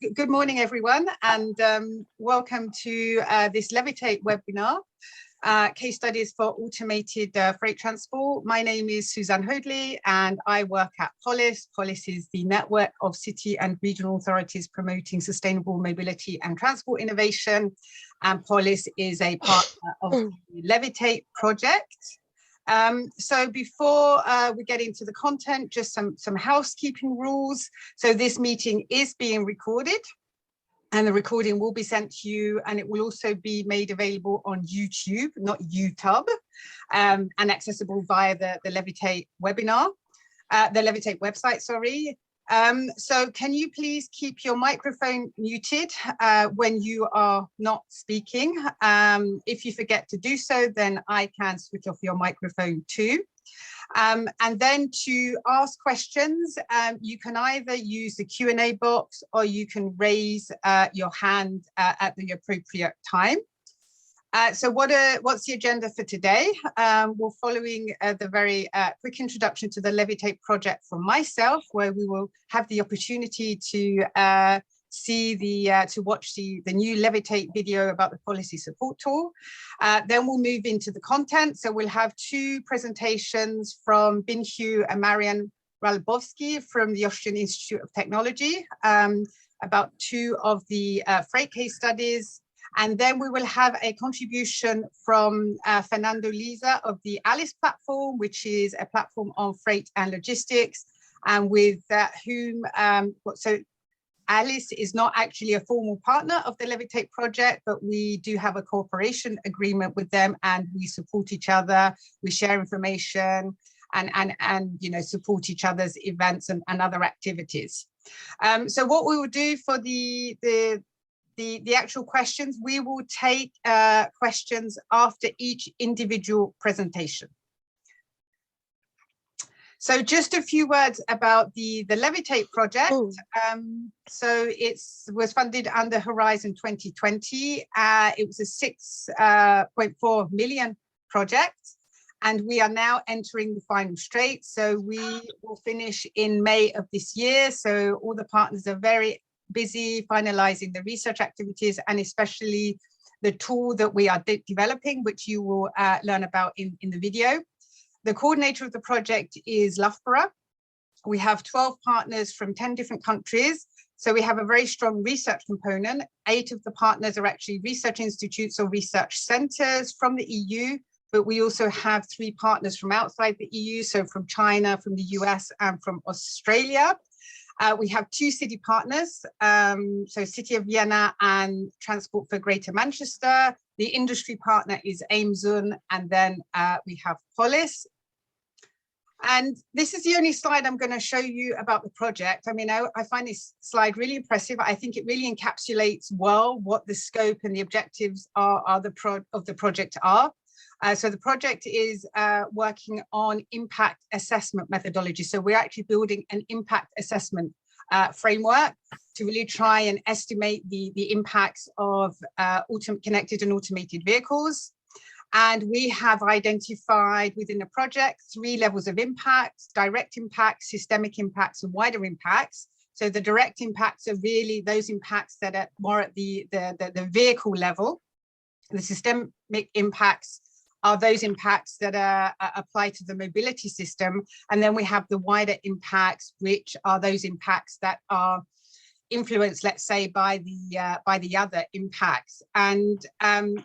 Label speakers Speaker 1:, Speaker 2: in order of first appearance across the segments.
Speaker 1: Good morning, everyone, and welcome to this Levitate webinar, Case Studies for Automated Freight Transport. My name is Suzanne Hoadley, and I work at Polis. Polis is the network of city and regional authorities promoting sustainable mobility and transport innovation, and Polis is a partner of the Levitate project. So before we get into the content, just some housekeeping rules. So this meeting is being recorded, and the recording will be sent to you, and it will also be made available on YouTube, not YouTube, and accessible via the Levitate webinar, the Levitate website, sorry. So can you please keep your microphone muted when you are not speaking? If you forget to do so, then I can switch off your microphone too. And then to ask questions, you can either use the Q&A box or you can raise your hand at the appropriate time. So what's the agenda for today? We're following the very quick introduction to the Levitate project from myself, where we will have the opportunity to watch the new Levitate video about the policy support tool. Then we'll move into the content. So we'll have two presentations from Binhu and Marian Ralbowski from the Austrian Institute of Technology about two of the freight case studies. And then we will have a contribution from Fernando Liza of the Alice platform, which is a platform on freight and logistics, and with whom, so Alice is not actually a formal partner of the Levitate project, but we do have a cooperation agreement with them, and we support each other, we share information, and you know, support each other's events and other activities. So what we will do for the actual questions, we will take questions after each individual presentation. So just a few words about the Levitate project. So it was funded under Horizon 2020. It was a 6.4 million project, and we are now entering the final straight. So we will finish in May of this year. So all the partners are very busy finalizing the research activities, and especially the tool that we are developing, which you will learn about in the video. The coordinator of the project is Loughborough. We have 12 partners from 10 different countries. So we have a very strong research component. 8 of the partners are actually research institutes or research centers from the EU, but we also have 3 partners from outside the EU, so from China, from the US, and from Australia. We have 2 city partners, so City of Vienna and Transport for Greater Manchester. The industry partner is Aimsun, and then we have Polis. And this is the only slide I'm going to show you about the project. I mean, I find this slide really impressive. I think it really encapsulates well what the scope and the objectives of the project are. So the project is working on impact assessment methodology. So we're actually building an impact assessment framework to really try and estimate the impacts of connected and automated vehicles. And we have identified within the project 3 levels of impact: direct impacts, systemic impacts, and wider impacts. So the direct impacts are really those impacts that are more at the vehicle level. The systemic impacts are those impacts that are applied to the mobility system. And then we have the wider impacts, which are those impacts that are influenced, let's say, by the other impacts. And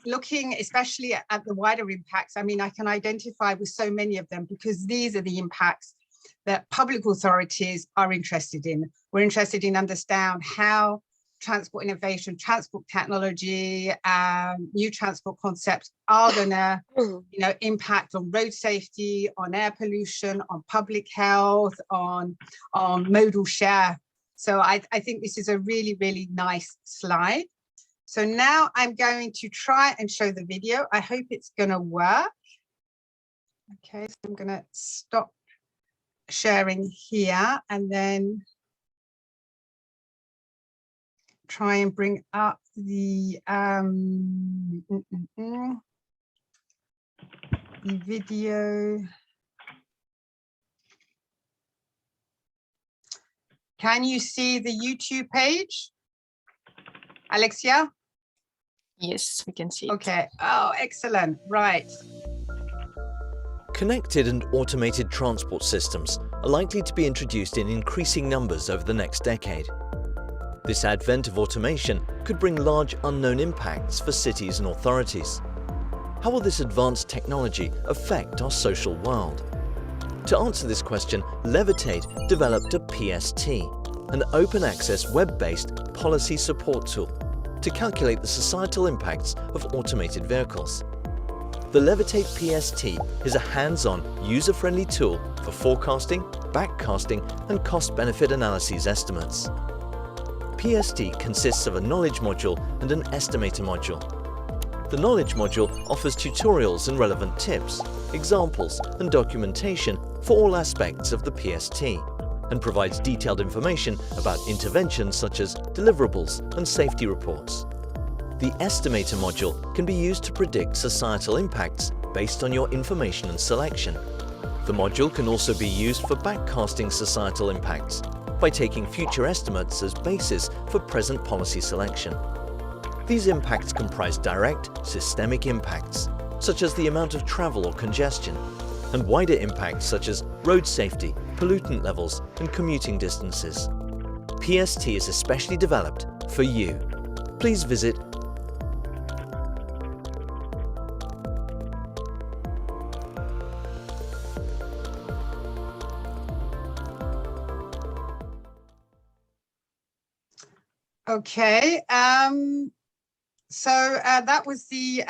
Speaker 1: looking especially at the wider impacts, I mean, I can identify with so many of them because these are the impacts that public authorities are interested in. We're interested in understand how transport innovation, transport technology, new transport concepts are gonna, you know, impact on road safety, on air pollution, on public health, on modal share. So I think this is a really, really nice slide. So now I'm going to try and show the video. I hope it's gonna work. Okay, so I'm gonna stop sharing here and then try and bring up the video. Can you see the YouTube page? Alexia?
Speaker 2: Yes, we can see it.
Speaker 1: Okay. Oh, excellent. Right.
Speaker 3: Connected and automated transport systems are likely to be introduced in increasing numbers over the next decade. This advent of automation could bring large unknown impacts for cities and authorities. How will this advanced technology affect our social world? To answer this question, Levitate developed a PST, an open-access web-based policy support tool to calculate the societal impacts of automated vehicles. The Levitate PST is a hands-on, user-friendly tool for forecasting, backcasting, and cost-benefit analyses estimates. PST consists of a knowledge module and an estimator module. The knowledge module offers tutorials and relevant tips, examples, and documentation for all aspects of the PST, and provides detailed information about interventions such as deliverables and safety reports. The estimator module can be used to predict societal impacts based on your information and selection. The module can also be used for backcasting societal impacts by taking future estimates as basis for present policy selection. These impacts comprise direct, systemic impacts, such as the amount of travel or congestion, and wider impacts such as road safety, pollutant levels, and commuting distances. PST is especially developed for you. Please visit
Speaker 1: Okay. So that was the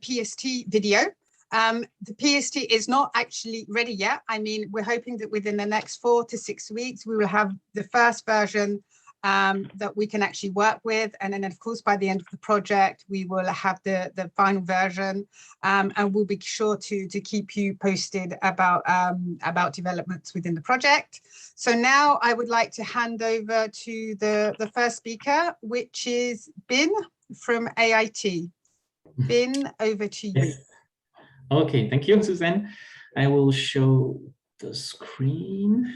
Speaker 1: PST video. The PST is not actually ready yet. I mean, we're hoping that within the next 4 to 6 weeks, we will have the first version that we can actually work with. And then, of course, by the end of the project, we will have the final version, and we'll be sure to keep you posted about developments within the project. So now I would like to hand over to the first speaker, which is Bin from AIT. Bin, over to you.
Speaker 4: Yes. Okay, thank you, Suzanne. I will show the screen.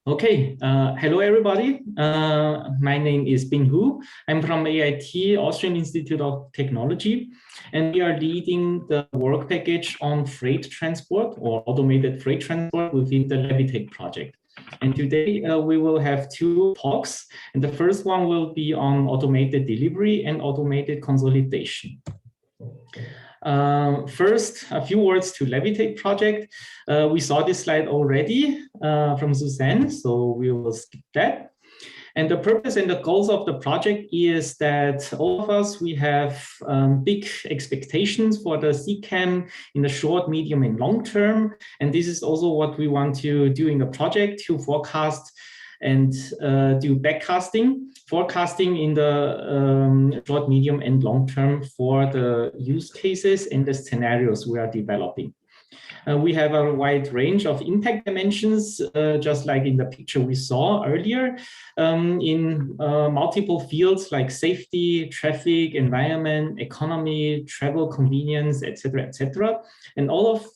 Speaker 4: Okay, hello everybody. My name is Bin Hu. I'm from AIT, Austrian Institute of Technology, and we are leading the work package on freight transport or automated freight transport within the Levitate project. And today we will have 2 talks, and the first one will be on automated delivery and automated consolidation. First, a few words to Levitate project. We saw this slide already from Suzanne, so we will skip that. And the purpose and the goals of the project is that all of us, we have big expectations for the CCAM in the short, medium, and long term. And this is also what we want to do in the project, to forecast and do backcasting, forecasting in the short, medium, and long term for the use cases and the scenarios we are developing. We have a wide range of impact dimensions, just like in the picture we saw earlier, in multiple fields like safety, traffic, environment, economy, travel, convenience, etc., etc. And all of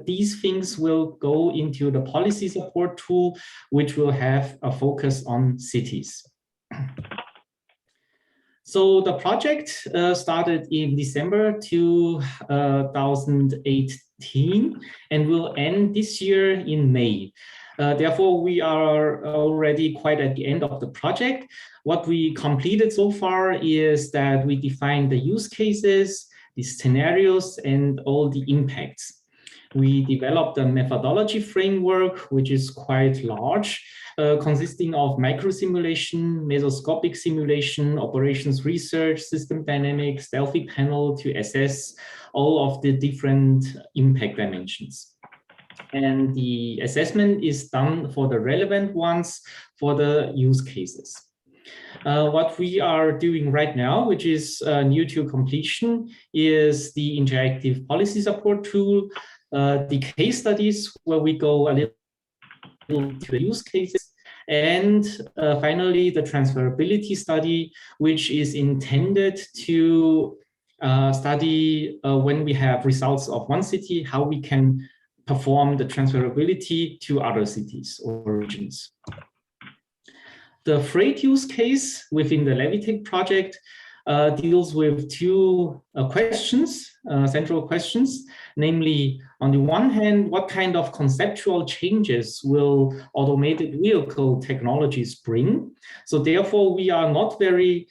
Speaker 4: these things will go into the policy support tool, which will have a focus on cities. So the project started in December 2018 and will end this year in May. Therefore, we are already quite at the end of the project. What we completed so far is that we defined the use cases, the scenarios, and all the impacts. We developed a methodology framework, which is quite large, consisting of micro simulation, mesoscopic simulation, operations research, system dynamics, Delphi panel to assess all of the different impact dimensions. And the assessment is done for the relevant ones for the use cases. What we are doing right now, which is new to completion, is the interactive policy support tool, the case studies where we go a little to the use cases, and finally the transferability study, which is intended to study when we have results of one city, how we can perform the transferability to other cities or regions. The freight use case within the Levitate project deals with two questions, central questions, namely, on the one hand, what kind of conceptual changes will automated vehicle technologies bring? So therefore, we are not very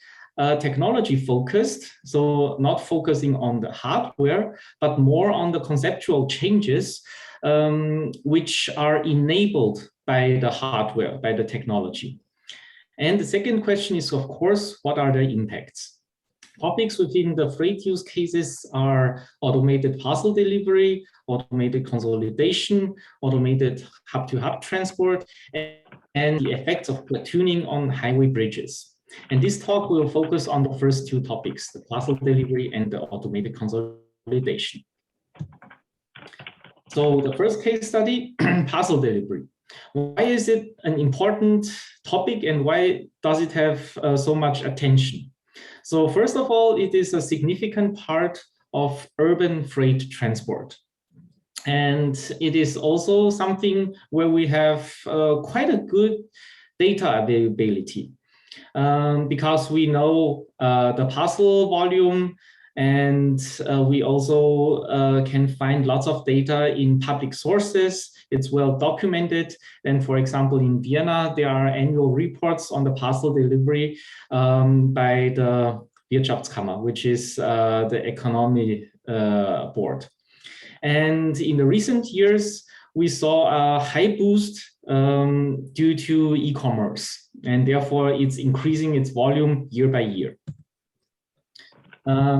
Speaker 4: technology focused, so not focusing on the hardware, but more on the conceptual changes which are enabled by the hardware, by the technology. And the second question is, of course, what are the impacts? Topics within the freight use cases are automated parcel delivery, automated consolidation, automated hub-to-hub transport, and the effects of platooning on highway bridges. And this talk will focus on the first two topics, the parcel delivery and the automated consolidation. So the first case study, parcel delivery. Why is it an important topic and why does it have so much attention? So first of all, it is a significant part of urban freight transport. And it is also something where we have quite a good data availability because we know the parcel volume, and we also can find lots of data in public sources. It's well documented. And for example, in Vienna, there are annual reports on the parcel delivery by the Wirtschaftskammer, which is the economy board. And in the recent years, we saw a high boost due to e-commerce, and therefore it's increasing its volume year by year.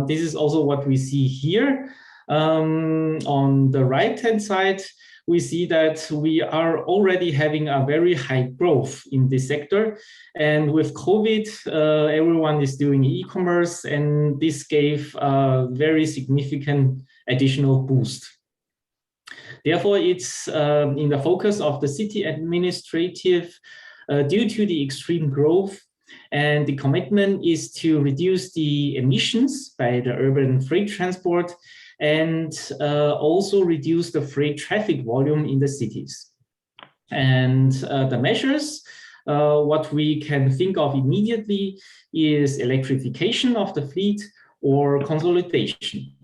Speaker 4: This is also what we see here. On the right-hand side, we see that we are already having a very high growth in this sector. And with COVID, everyone is doing e-commerce, and this gave a very significant additional boost. Therefore, it's in the focus of the city administrative due to the extreme growth. And the commitment is to reduce the emissions by the urban freight transport and also reduce the freight traffic volume in the cities. And the measures, what we can think of immediately is electrification of the fleet or consolidation.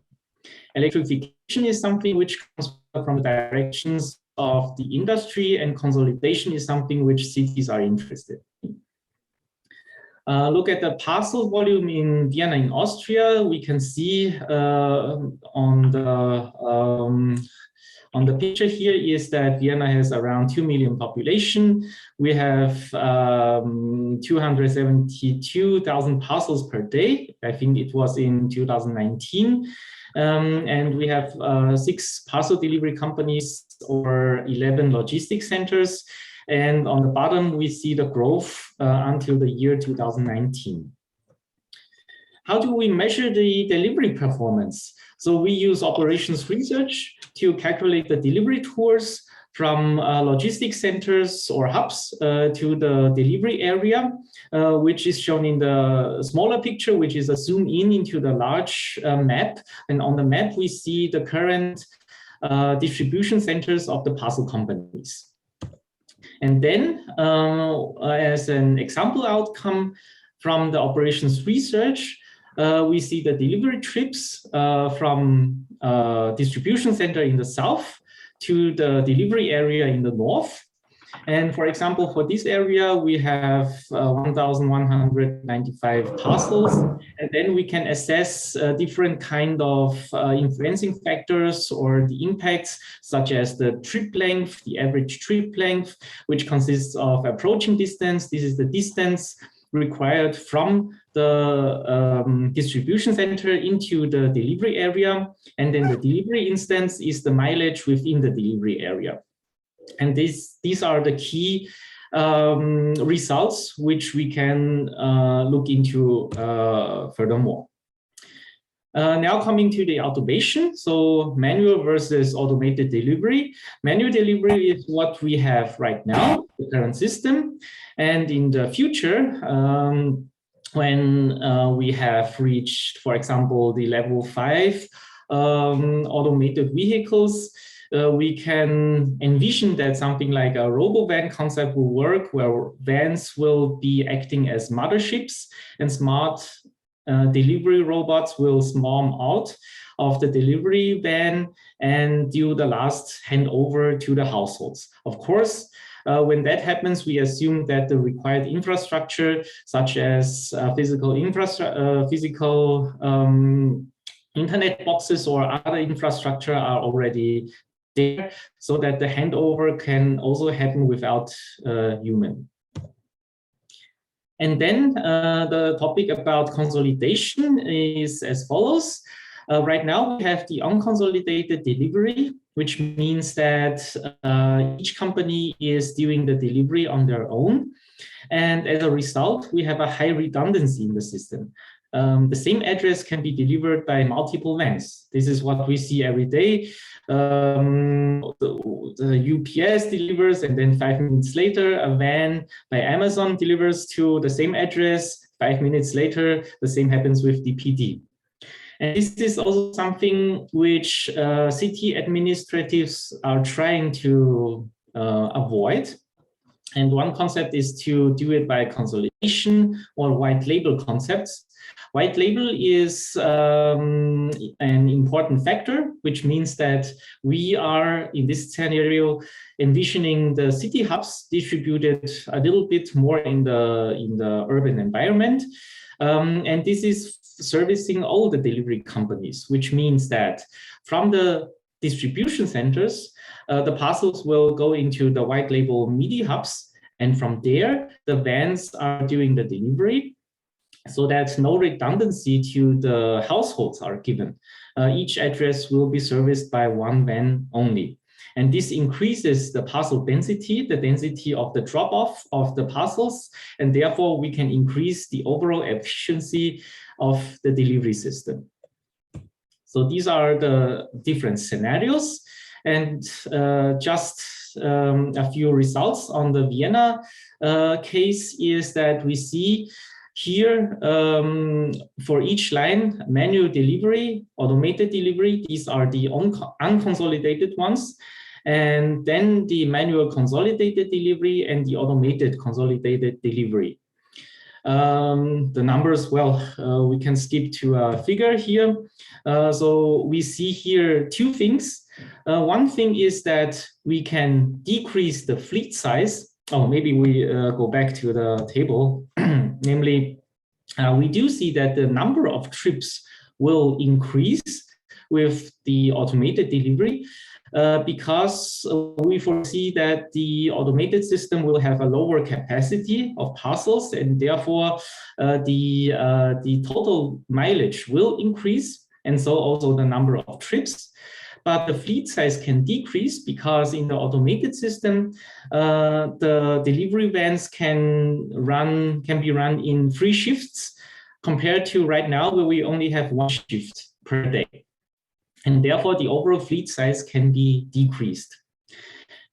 Speaker 4: Electrification is something which comes from the directions of the industry, and consolidation is something which cities are interested in. Look at the parcel volume in Vienna in Austria. We can see on the picture here is that Vienna has around 2 million population. We have 272,000 parcels per day. I think it was in 2019. And we have 6 parcel delivery companies or 11 logistics centers. And on the bottom, we see the growth until the year 2019. How do we measure the delivery performance? So we use operations research to calculate the delivery tours from logistics centers or hubs to the delivery area, which is shown in the smaller picture, which is a zoom in into the large map. And on the map, we see the current distribution centers of the parcel companies. And then, as an example outcome from the operations research, we see the delivery trips from distribution center in the south to the delivery area in the north. And for example, for this area, we have 1,195 parcels. And then we can assess different kind of influencing factors or the impacts, such as the trip length, the average trip length, which consists of approaching distance. This is the distance required from the distribution center into the delivery area. And then the delivery instance is the mileage within the delivery area. And these are the key results which we can look into furthermore. Now coming to the automation, so manual versus automated delivery. Manual delivery is what we have right now, the current system. And in the future, when we have reached, for example, the level 5 automated vehicles, we can envision that something like a robo-van concept will work, where vans will be acting as motherships and smart delivery robots will swarm out of the delivery van and do the last handover to the households. Of course, when that happens, we assume that the required infrastructure, such as physical internet boxes or other infrastructure, are already there, so that the handover can also happen without human. And then the topic about consolidation is as follows. Right now, we have the unconsolidated delivery, which means that each company is doing the delivery on their own. And as a result, we have a high redundancy in the system. The same address can be delivered by multiple vans. This is what we see every day. The UPS delivers, and then 5 minutes later, a van by Amazon delivers to the same address. 5 minutes later, the same happens with DPD. And this is also something which city administratives are trying to avoid. And one concept is to do it by consolidation or white label concepts. White label is an important factor, which means that we are, in this scenario, envisioning the city hubs distributed a little bit more in the urban environment. And this is servicing all the delivery companies, which means that from the distribution centers, the parcels will go into the white label media hubs, and from there, the vans are doing the delivery, so that no redundancy to the households are given. Each address will be serviced by one van only. And this increases the parcel density, the density of the drop-off of the parcels, and therefore we can increase the overall efficiency of the delivery system. So these are the different scenarios, and just a few results on the Vienna case is that we see here, for each line, manual delivery, automated delivery, these are the unconsolidated ones, and then the manual consolidated delivery and the automated consolidated delivery. The numbers, well, we can skip to a figure here. So we see here two things. One thing is that we can decrease the fleet size. Oh, maybe we go back to the table. Namely, we do see that the number of trips will increase with the automated delivery because we foresee that the automated system will have a lower capacity of parcels, and therefore the total mileage will increase, and so also the number of trips. But the fleet size can decrease because in the automated system, the delivery vans can be run in 3 shifts compared to right now where we only have 1 shift per day. And therefore the overall fleet size can be decreased.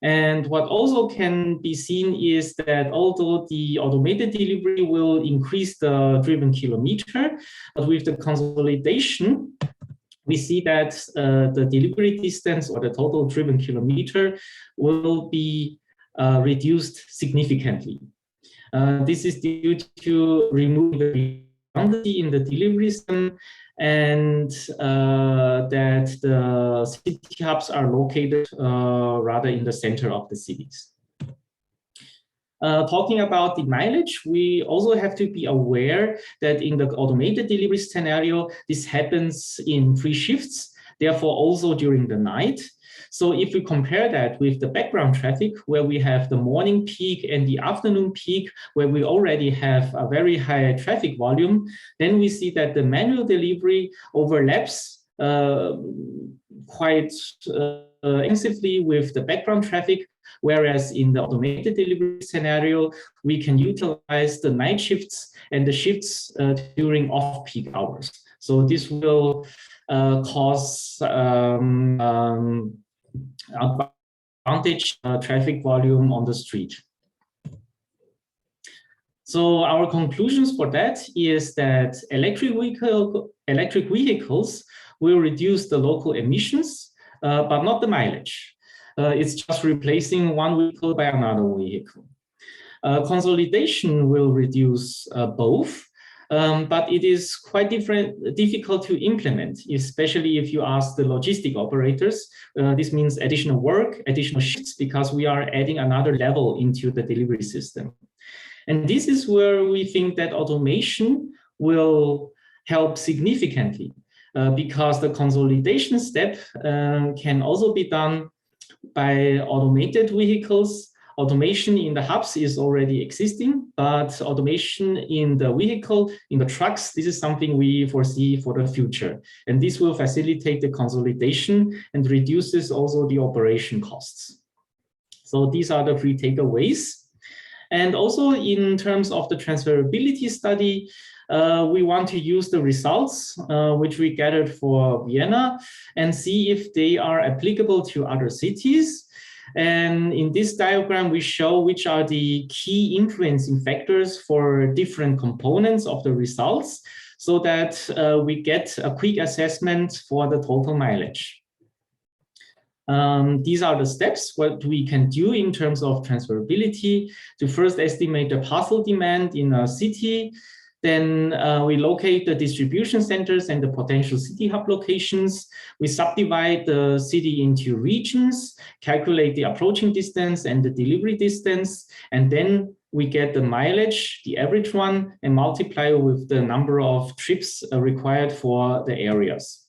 Speaker 4: And what also can be seen is that although the automated delivery will increase the driven kilometer, but with the consolidation, we see that the delivery distance or the total driven kilometer will be reduced significantly. This is due to removing the redundancy in the delivery system and that the city hubs are located rather in the center of the cities. Talking about the mileage, we also have to be aware that in the automated delivery scenario, this happens in 3 shifts, therefore also during the night. So if we compare that with the background traffic, where we have the morning peak and the afternoon peak, where we already have a very high traffic volume, then we see that the manual delivery overlaps quite extensively with the background traffic, whereas in the automated delivery scenario, we can utilize the night shifts and the shifts during off-peak hours. So this will cause advantage traffic volume on the street. So our conclusions for that is that electric vehicles will reduce the local emissions but not the mileage. It's just replacing one vehicle by another vehicle. Consolidation will reduce both, but it is quite difficult to implement, especially if you ask the logistic operators. This means additional work, additional shifts, because we are adding another level into the delivery system. And this is where we think that automation will help significantly, because the consolidation step can also be done by automated vehicles. Automation in the hubs is already existing, but automation in the vehicle, in the trucks, this is something we foresee for the future. And this will facilitate the consolidation and reduces also the operation costs. So these are the 3 takeaways. And also in terms of the transferability study, we want to use the results which we gathered for Vienna and see if they are applicable to other cities. And in this diagram, we show which are the key influencing factors for different components of the results, so that we get a quick assessment for the total mileage. These are the steps what we can do in terms of transferability to first estimate the parcel demand in a city. Then we locate the distribution centers and the potential city hub locations. We subdivide the city into regions, calculate the approaching distance and the delivery distance, and then we get the mileage, the average one, and multiply with the number of trips required for the areas.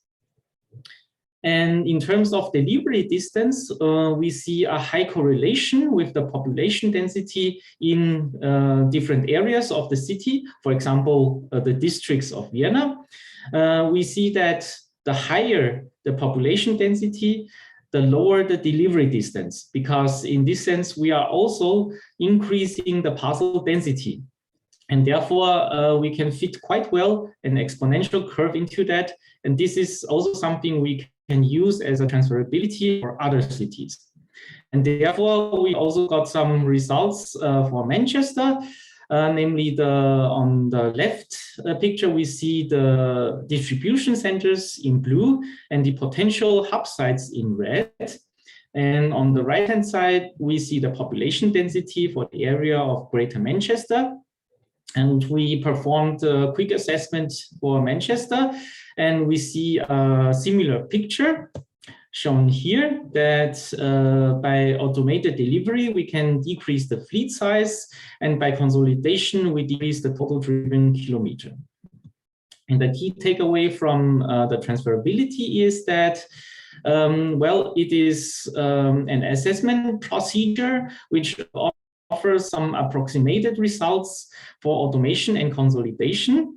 Speaker 4: And in terms of delivery distance, we see a high correlation with the population density in different areas of the city. For example, the districts of Vienna. We see that the higher the population density, the lower the delivery distance, because in this sense, we are also increasing the parcel density. And therefore, we can fit quite well an exponential curve into that. And this is also something we can use as a transferability for other cities. And therefore, we also got some results for Manchester, namely on the left picture, we see the distribution centers in blue and the potential hub sites in red. And on the right-hand side, we see the population density for the area of Greater Manchester. And we performed a quick assessment for Manchester, and we see a similar picture shown here that by automated delivery, we can decrease the fleet size, and by consolidation, we decrease the total driven kilometer. And the key takeaway from the transferability is that, well, it is an assessment procedure which offers some approximated results for automation and consolidation,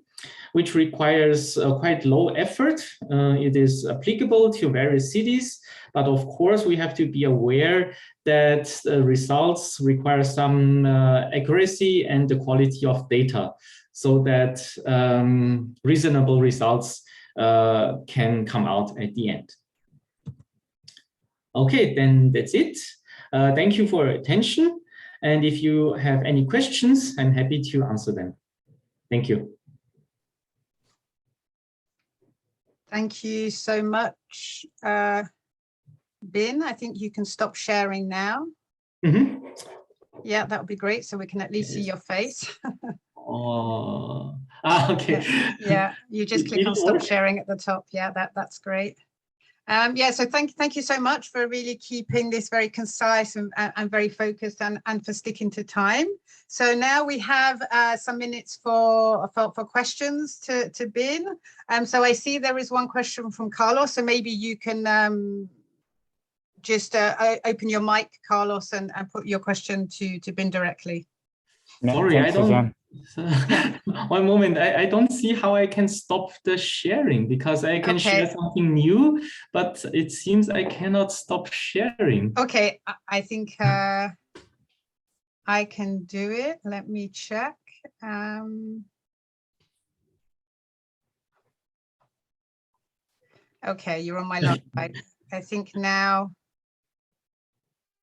Speaker 4: which requires quite low effort. It is applicable to various cities, but of course we have to be aware that the results require some accuracy and the quality of data, so that reasonable results can come out at the end. Okay, then that's it. Thank you for your attention. And if you have any questions, I'm happy to answer them. Thank you.
Speaker 1: Thank you so much, Bin. I think you can stop sharing now.
Speaker 4: Mm-hmm.
Speaker 1: Yeah, that would be great. So we can at least see your face.
Speaker 4: Okay.
Speaker 1: Yeah, you just click on stop sharing at the top. Yeah, that's great. Yeah, so thank you so much for really keeping this very concise and very focused and for sticking to time. So now we have some minutes for questions to Bin. So I see there is one question from Carlos, so maybe you can just open your mic, Carlos, and put your question to Bin directly.
Speaker 4: Sorry, I don't. One moment, I don't see how I can stop the sharing, because I can share something new, but it seems I cannot stop sharing.
Speaker 1: Okay, I think I can do it. Let me check. Okay, you're on my left side. I think now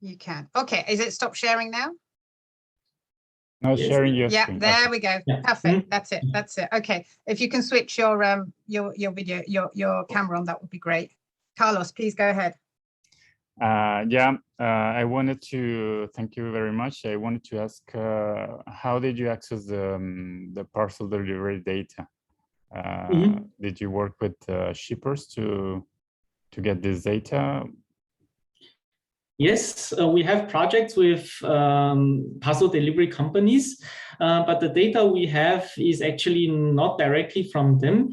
Speaker 1: you can. Okay, is it stop sharing now?
Speaker 5: No, sharing your
Speaker 1: yeah,
Speaker 5: screen.
Speaker 1: there we go.
Speaker 4: Yeah.
Speaker 1: Perfect. That's it. That's it. Okay. If you can switch your video, your camera on, that would be great. Carlos, please go ahead.
Speaker 5: I wanted to thank you very much. I wanted to ask, how did you access the parcel delivery data? Did you work with shippers to get this data?
Speaker 4: Yes, we have projects with parcel delivery companies, but the data we have is actually not directly from them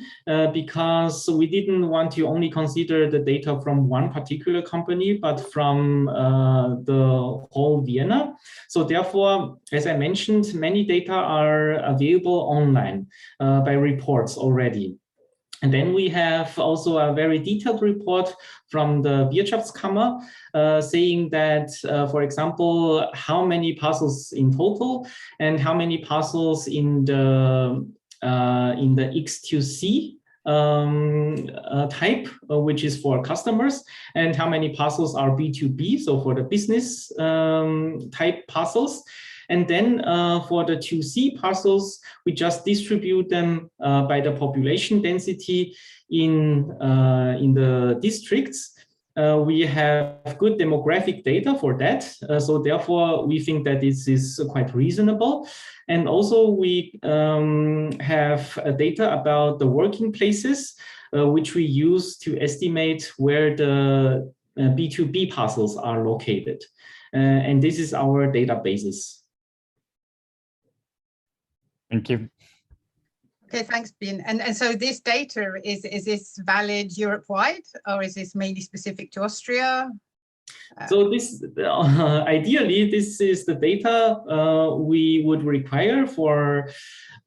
Speaker 4: because we didn't want to only consider the data from one particular company, but from the whole Vienna. So therefore, as I mentioned, many data are available online by reports already. And then we have also a very detailed report from the Wirtschaftskammer saying that, for example, how many parcels in total and how many parcels in the X2C type, which is for customers, and how many parcels are B2B, so for the business type parcels. And then for the 2C parcels, we just distribute them by the population density in the districts. We have good demographic data for that. So therefore, we think that this is quite reasonable. And also we have data about the working places, which we use to estimate where the B2B parcels are located. And this is our databases.
Speaker 5: Thank you.
Speaker 1: Okay, thanks, Bin. And so this data, is this valid Europe-wide, or is this mainly specific to Austria?
Speaker 4: So this, ideally, this is the data we would require for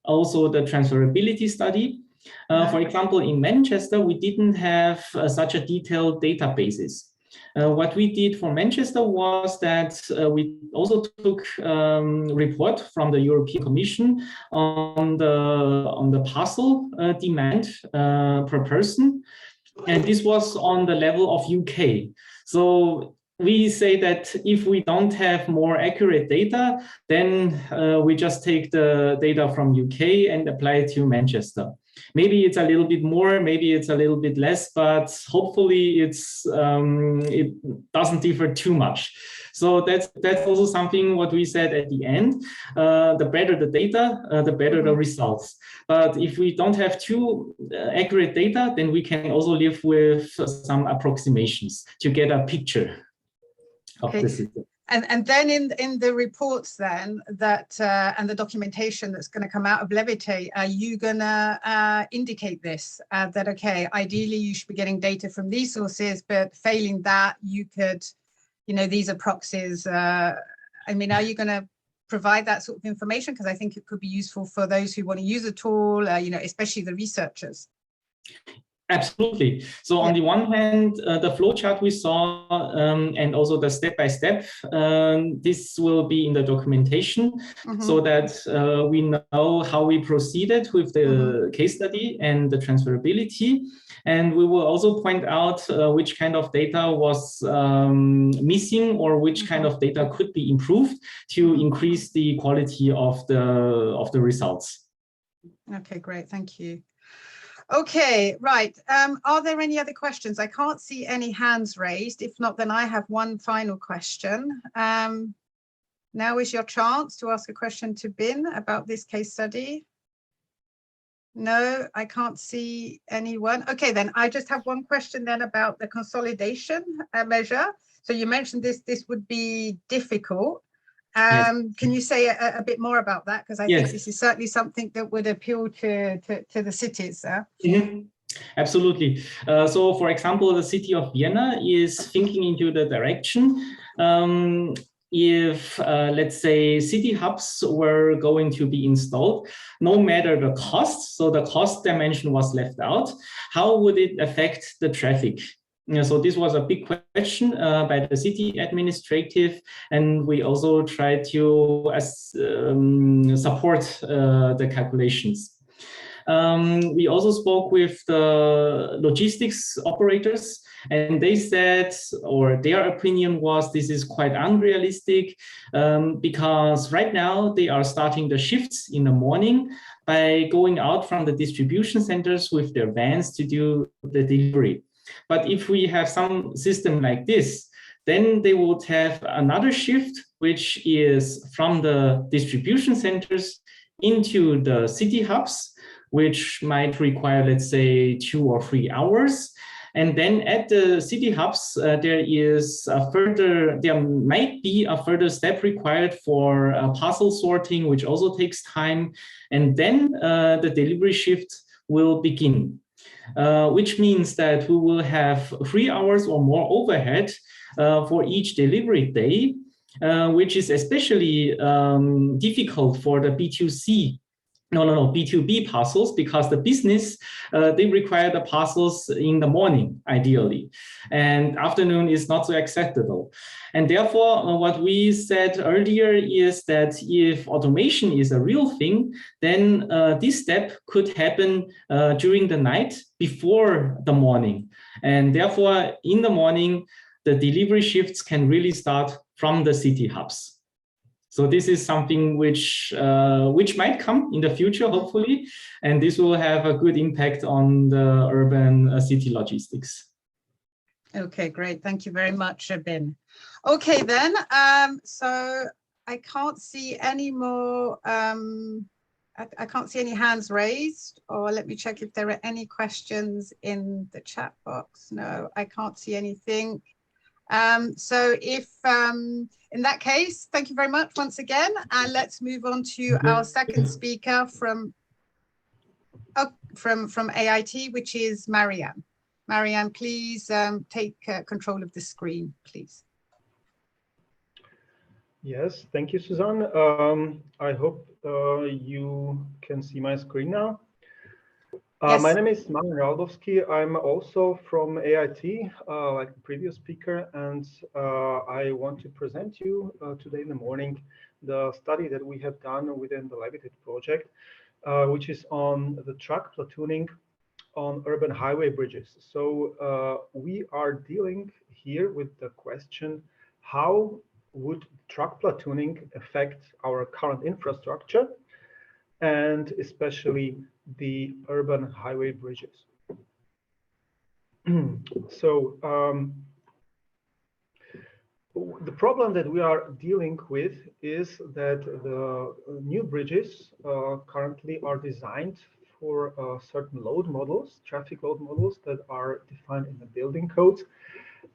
Speaker 4: also the transferability study. For example, in Manchester, we didn't have such a detailed databases. What we did for Manchester was that we also took report from the European Commission on the parcel demand per person, and this was on the level of UK. So we say that if we don't have more accurate data, then we just take the data from UK and apply it to Manchester. Maybe it's a little bit more, maybe it's a little bit less, but hopefully it doesn't differ too much. So that's also something what we said at the end. The better the data, the better the results. But if we don't have too accurate data, then we can also live with some approximations to get a picture of the system.
Speaker 1: And then in the reports then that and the documentation that's going to come out of Levitate, are you going to indicate this, that, okay, ideally you should be getting data from these sources, but failing that, you could, these are proxies. I mean, are you going to provide that sort of information? Because I think it could be useful for those who want to use the tool, especially the researchers.
Speaker 4: Absolutely. So on the one hand, the flowchart we saw and also the step-by-step, this will be in the documentation so that we know how we proceeded with the case study and the transferability. And we will also point out which kind of data was missing or which kind of data could be improved to increase the quality of the results.
Speaker 1: Okay, great. Thank you. Okay, right. Are there any other questions? I can't see any hands raised. If not, then I have one final question. Now is your chance to ask a question to Bin about this case study. No, I can't see anyone. Okay, then I just have one question then about the consolidation measure. So you mentioned this would be difficult. Can you say a bit more about that? Because I think this is certainly something that would appeal to the cities.
Speaker 4: Absolutely. So, for example, the city of Vienna is thinking into the direction if, let's say, city hubs were going to be installed, no matter the cost, so the cost dimension was left out, how would it affect the traffic? So this was a big question by the city administrative, and we also tried to support the calculations. We also spoke with the logistics operators, and they said, or their opinion was, this is quite unrealistic because right now they are starting the shifts in the morning by going out from the distribution centers with their vans to do the delivery. But if we have some system like this, Then they would have another shift, which is from the distribution centers into the city hubs, which might require, let's say, 2 or 3 hours. And then at the city hubs, there might be a further step required for parcel sorting, which also takes time. And then the delivery shift will begin, which means that we will have 3 hours or more overhead for each delivery day, which is especially difficult for the B2B parcels, because the business, they require the parcels in the morning, ideally, and afternoon is not so acceptable. And therefore, what we said earlier is that if automation is a real thing, then this step could happen during the night before the morning. And therefore, in the morning, the delivery shifts can really start from the city hubs. So this is something which might come in the future, hopefully, and this will have a good impact on the urban city logistics.
Speaker 1: Okay, great. Thank you very much, Ben. Okay, then. So I can't see any more. I can't see any hands raised. Or let me check if there are any questions in the chat box. No, I can't see anything. So if in that case, thank you very much once again, and let's move on to our second speaker from AIT, which is Marianne. Marianne, please take control of the screen, please.
Speaker 6: Yes, thank you, Suzanne. I hope you can see my screen now.
Speaker 1: Yes.
Speaker 6: My name is Marian Raldowski. I'm also from AIT, like the previous speaker, and I want to present you today in the morning the study that we have done within the Levitate project, which is on the truck platooning on urban highway bridges. So we are dealing here with the question, how would truck platooning affect our current infrastructure, and especially the urban highway bridges. So the problem that we are dealing with is that the new bridges currently are designed for certain load models, traffic load models that are defined in the building codes.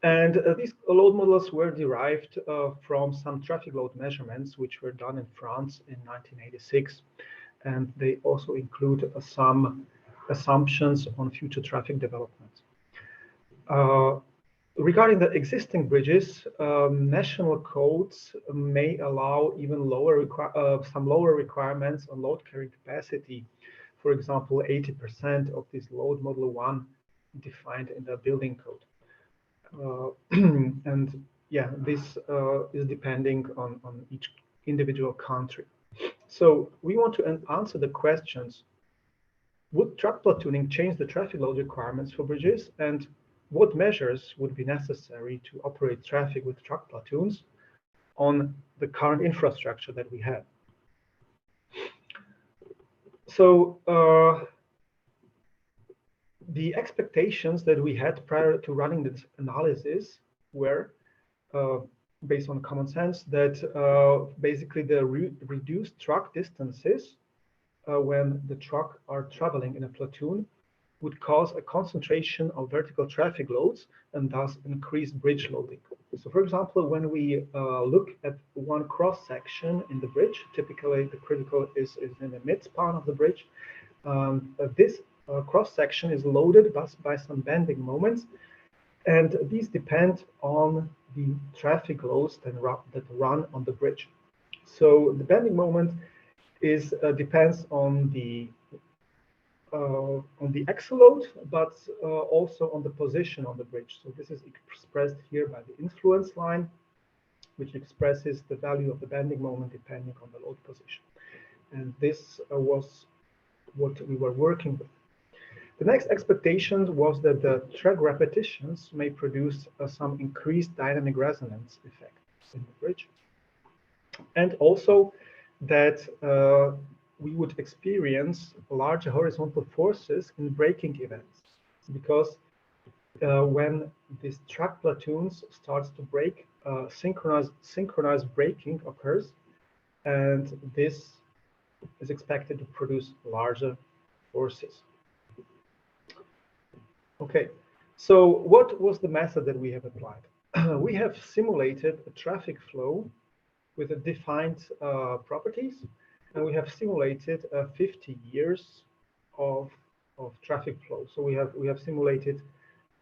Speaker 6: And these load models were derived from some traffic load measurements which were done in France in 1986. And they also include some assumptions on future traffic development. Regarding the existing bridges, national codes may allow even some lower requirements on load carrying capacity. For example, 80% of this load model 1 defined in the building code. And yeah, this is depending on each individual country. So we want to answer the questions, would truck platooning change the traffic load requirements for bridges, and what measures would be necessary to operate traffic with truck platoons on the current infrastructure that we have? So the expectations that we had prior to running this analysis were based on common sense that basically the reduced truck distances when the truck are traveling in a platoon would cause a concentration of vertical traffic loads and thus increase bridge loading. So for example, when we look at one cross section in the bridge, typically the critical is in the mid-span of the bridge, this cross section is loaded by some bending moments, and these depend on the traffic loads that run on the bridge. So the bending moment depends on the axle load, but also on the position on the bridge. So this is expressed here by the influence line, which expresses the value of the bending moment depending on the load position. And this was what we were working with. The next expectation was that the track repetitions may produce some increased dynamic resonance effect in the bridge. And also that we would experience larger horizontal forces in braking events, because when these truck platoons starts to break, synchronized braking occurs, and this is expected to produce larger forces. Okay, so what was the method that we have applied? We have simulated a traffic flow with a defined properties, and we have simulated 50 years of traffic flow. So we have simulated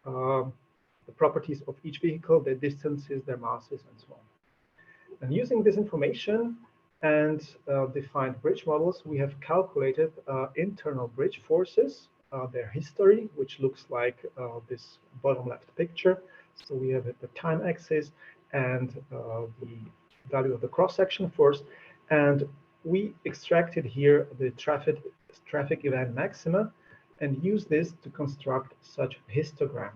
Speaker 6: the properties of each vehicle, their distances, their masses, and so on. And using this information and defined bridge models, we have calculated internal bridge forces, their history, which looks like this bottom left picture. So we have the time axis and the value of the cross-section force, and we extracted here the traffic event maxima and use this to construct such a histogram.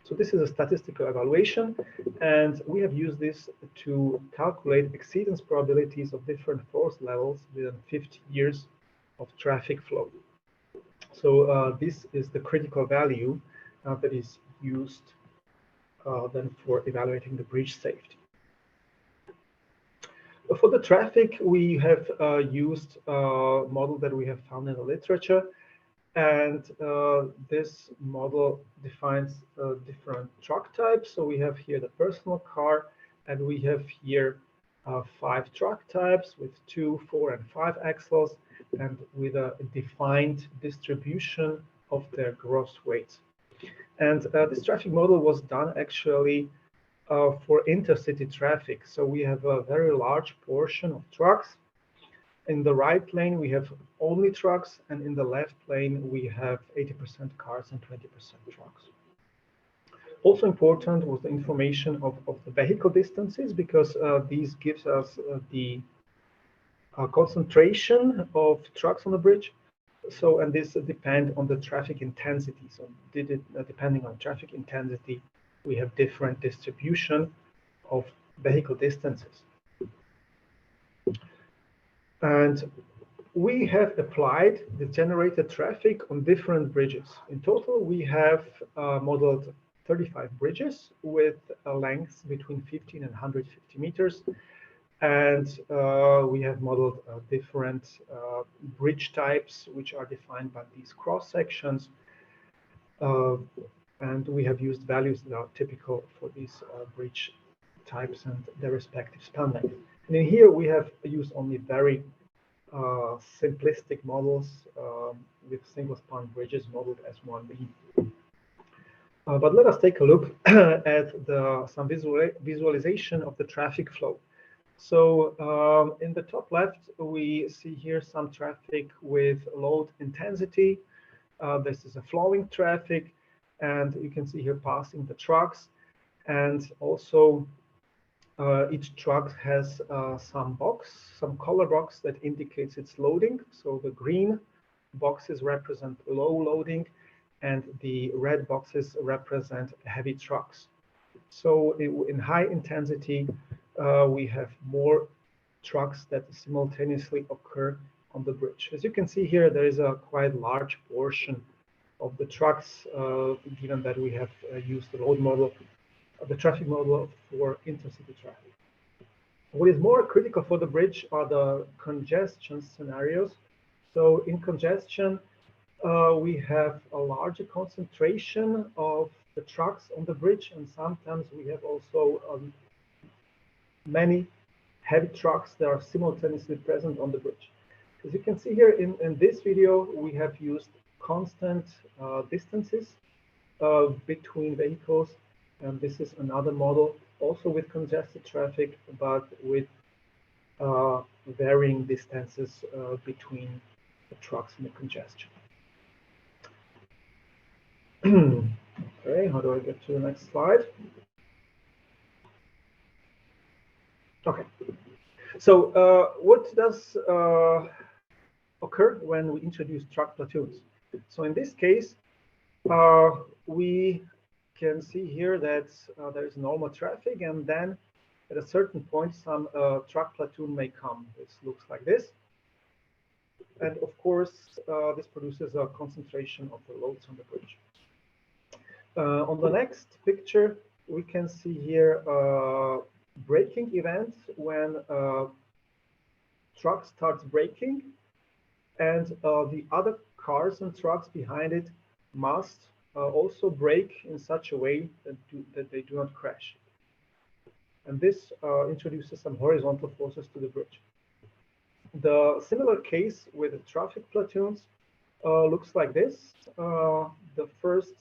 Speaker 6: So this is a statistical evaluation, and we have used this to calculate exceedance probabilities of different force levels within 50 years of traffic flow. So this is the critical value that is used then for evaluating the bridge safety. For the traffic, we have used a model that we have found in the literature. And this model defines different truck types. So we have here the personal car, and we have here 5 truck types with 2, 4, and 5 axles, and with a defined distribution of their gross weight. And this traffic model was done actually for intercity traffic. So we have a very large portion of trucks. In the right lane, we have only trucks, and in the left lane, we have 80% cars and 20% trucks. Also important was the information of the vehicle distances, because these gives us the concentration of trucks on the bridge. So, and this depends on the traffic intensity. So depending on traffic intensity, we have different distribution of vehicle distances. And we have applied the generated traffic on different bridges. In total, we have modeled 35 bridges with a length between 15 and 150 meters. And we have modeled different bridge types, which are defined by these cross sections. And we have used values that are typical for these bridge types and their respective span length. And in here, we have used only very simplistic models with single-span bridges modeled as 1B. But let us take a look at some visualization of the traffic flow. So in the top left, we see here some traffic with load intensity. This is a flowing traffic, and you can see here passing the trucks. And also, each truck has some color box that indicates its loading. So the green boxes represent low loading, and the red boxes represent heavy trucks. So in high intensity, we have more trucks that simultaneously occur on the bridge. As you can see here, there is a quite large portion of the trucks, given that we have used the load model, the traffic model for intercity traffic. What is more critical for the bridge are the congestion scenarios. So in congestion, we have a larger concentration of the trucks on the bridge, and sometimes we have also many heavy trucks that are simultaneously present on the bridge. As you can see here in this video, we have used constant distances between vehicles, and this is another model also with congested traffic, but with varying distances between the trucks and the congestion. Okay, how do I get to the next slide? Okay, so what does occur when we introduce truck platoons? So in this case, we can see here that there is normal traffic, and then at a certain point, some truck platoon may come. This looks like this. And of course, this produces a concentration of the loads on the bridge. On the next picture, we can see here braking events when truck starts braking, and the other cars and trucks behind it must also brake in such a way that they do not crash. And this introduces some horizontal forces to the bridge. The similar case with the traffic platoons looks like this. The first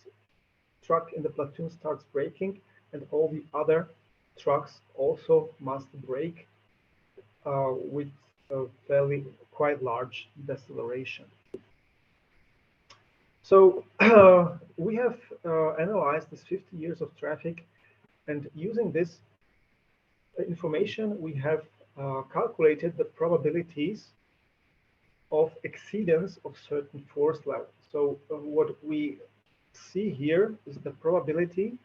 Speaker 6: truck in the platoon starts braking, and all the other trucks also must brake with a quite large deceleration. So we have analyzed this 50 years of traffic, and using this information, we have calculated the probabilities of exceedance of certain force levels. So what we see here is the probability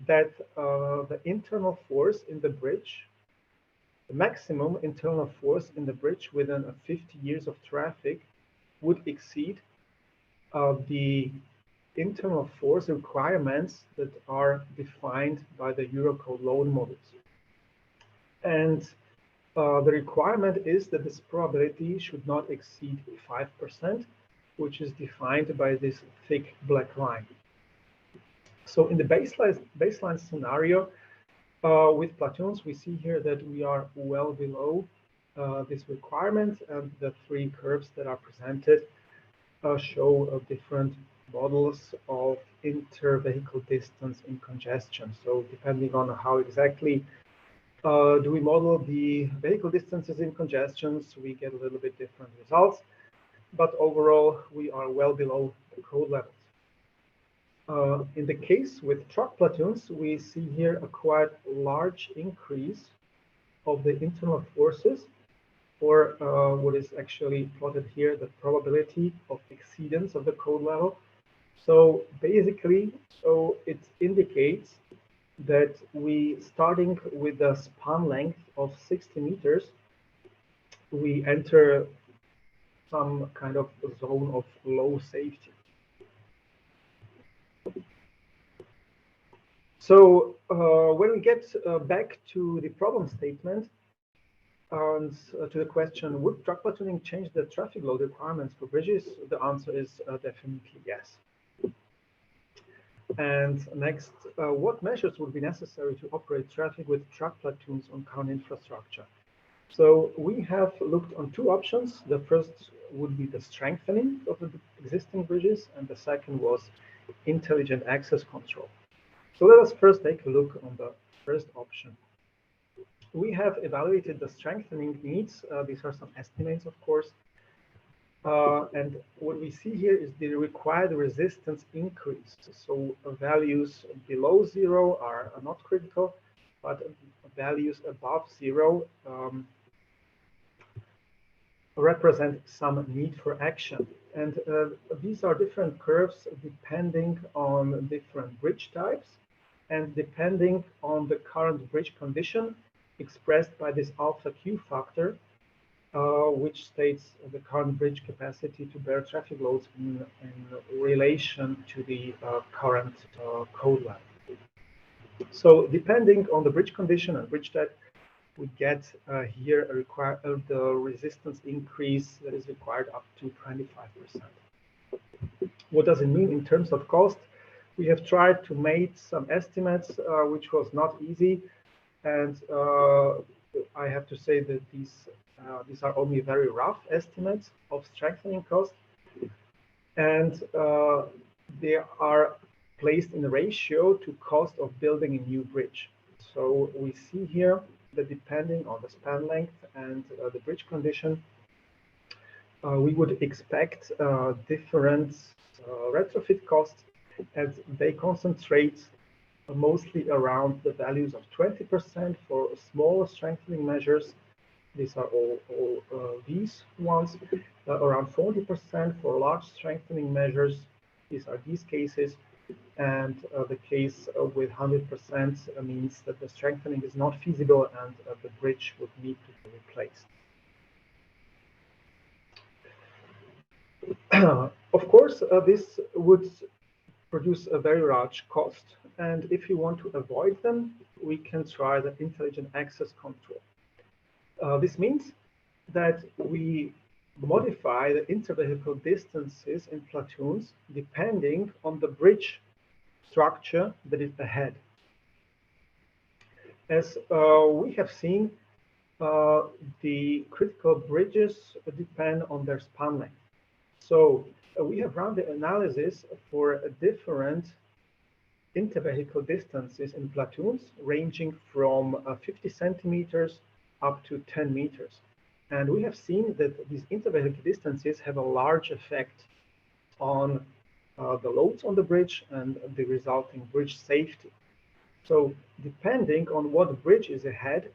Speaker 6: that the internal force in the bridge, the maximum internal force in the bridge within 50 years of traffic, would exceed the internal force requirements that are defined by the Eurocode load models. And the requirement is that this probability should not exceed 5%, which is defined by this thick black line. So in the baseline scenario with platoons, we see here that we are well below this requirement, and the three curves that are presented show different models of inter-vehicle distance in congestion. So depending on how exactly do we model the vehicle distances in congestions, we get a little bit different results, but overall we are well below the code levels. In the case with truck platoons, we see here a quite large increase of the internal forces, or what is actually plotted here, the probability of exceedance of the code level. So basically, it indicates that we, starting with a span length of 60 meters, we enter some kind of zone of low safety. So when we get back to the problem statement and to the question, would truck platooning change the traffic load requirements for bridges? The answer is definitely yes. And next, what measures would be necessary to operate traffic with truck platoons on current infrastructure? So we have looked on two options. The first would be the strengthening of the existing bridges, and the second was intelligent access control. So let us first take a look on the first option. We have evaluated the strengthening needs. These are some estimates, of course. And what we see here is the required resistance increase. So values below 0 are not critical, but values above 0 represent some need for action. And these are different curves depending on different bridge types and depending on the current bridge condition expressed by this alpha Q factor, which states the current bridge capacity to bear traffic loads in relation to the current code level. So depending on the bridge condition and bridge type, we get here the resistance increase that is required up to 25%. What does it mean in terms of cost? We have tried to make some estimates, which was not easy, and I have to say that these are only very rough estimates of strengthening cost, and they are placed in a ratio to cost of building a new bridge. So we see here that depending on the span length and the bridge condition, we would expect different retrofit costs, as they concentrate mostly around the values of 20% for smaller strengthening measures. These are all these ones, around 40% for large strengthening measures. These are these cases. And the case with 100% means that the strengthening is not feasible and the bridge would need to be replaced. Of course, this would produce a very large cost. And if you want to avoid them, we can try the intelligent access control. This means that we modify the intervehicle distances in platoons depending on the bridge structure that is ahead. As we have seen, the critical bridges depend on their span length. So we have run the analysis for different intervehicle distances in platoons ranging from 50 centimeters up to 10 meters. And we have seen that these intervehicle distances have a large effect on the loads on the bridge and the resulting bridge safety. So depending on what bridge is ahead,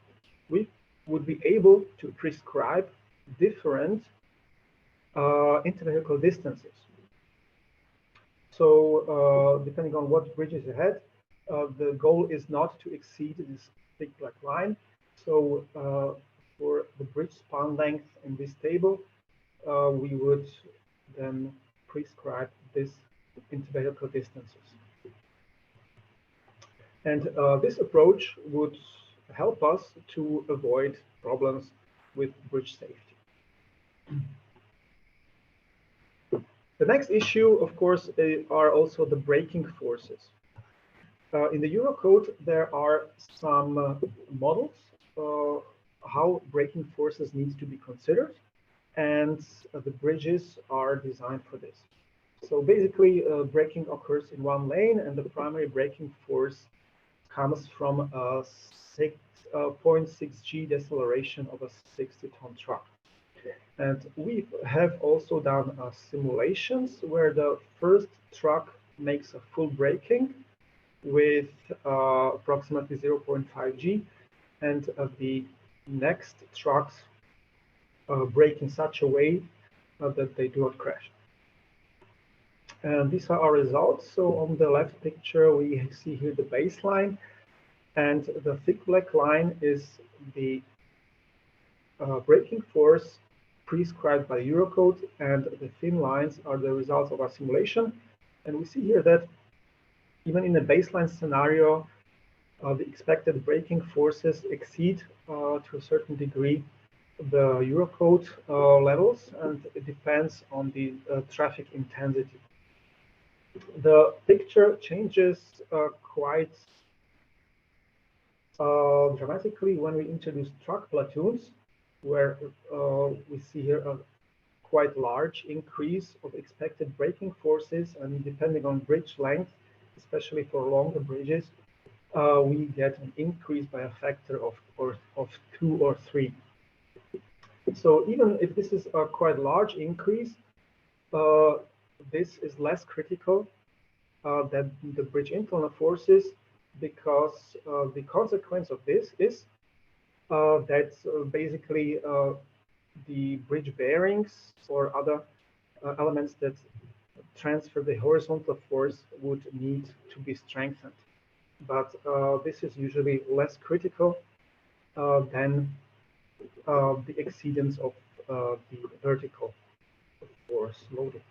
Speaker 6: we would be able to prescribe different intervehicle distances. So depending on what bridge is ahead, the goal is not to exceed this thick black line. So for the bridge span length in this table, we would then prescribe this intervehicle distances. And this approach would help us to avoid problems with bridge safety. The next issue, of course, are also the braking forces. In the Eurocode, there are some models how braking forces need to be considered, and the bridges are designed for this. So basically, braking occurs in one lane, and the primary braking force comes from a 6.6 G deceleration of a 60-ton truck. And we have also done simulations where the first truck makes a full braking with approximately 0.5 G, and the next trucks brake in such a way that they do not crash. And these are our results. So on the left picture, we see here the baseline, and the thick black line is the braking force prescribed by Eurocode, and the thin lines are the results of our simulation. And we see here that even in a baseline scenario, the expected braking forces exceed to a certain degree the Eurocode levels, and it depends on the traffic intensity. The picture changes quite dramatically when we introduce truck platoons, where we see here a quite large increase of expected braking forces, and depending on bridge length, especially for longer bridges, we get an increase by a factor of 2 or 3. So even if this is a quite large increase, this is less critical than the bridge internal forces, because the consequence of this is that basically the bridge bearings or other elements that transfer the horizontal force would need to be strengthened. But this is usually less critical than the exceedance of the vertical force loading.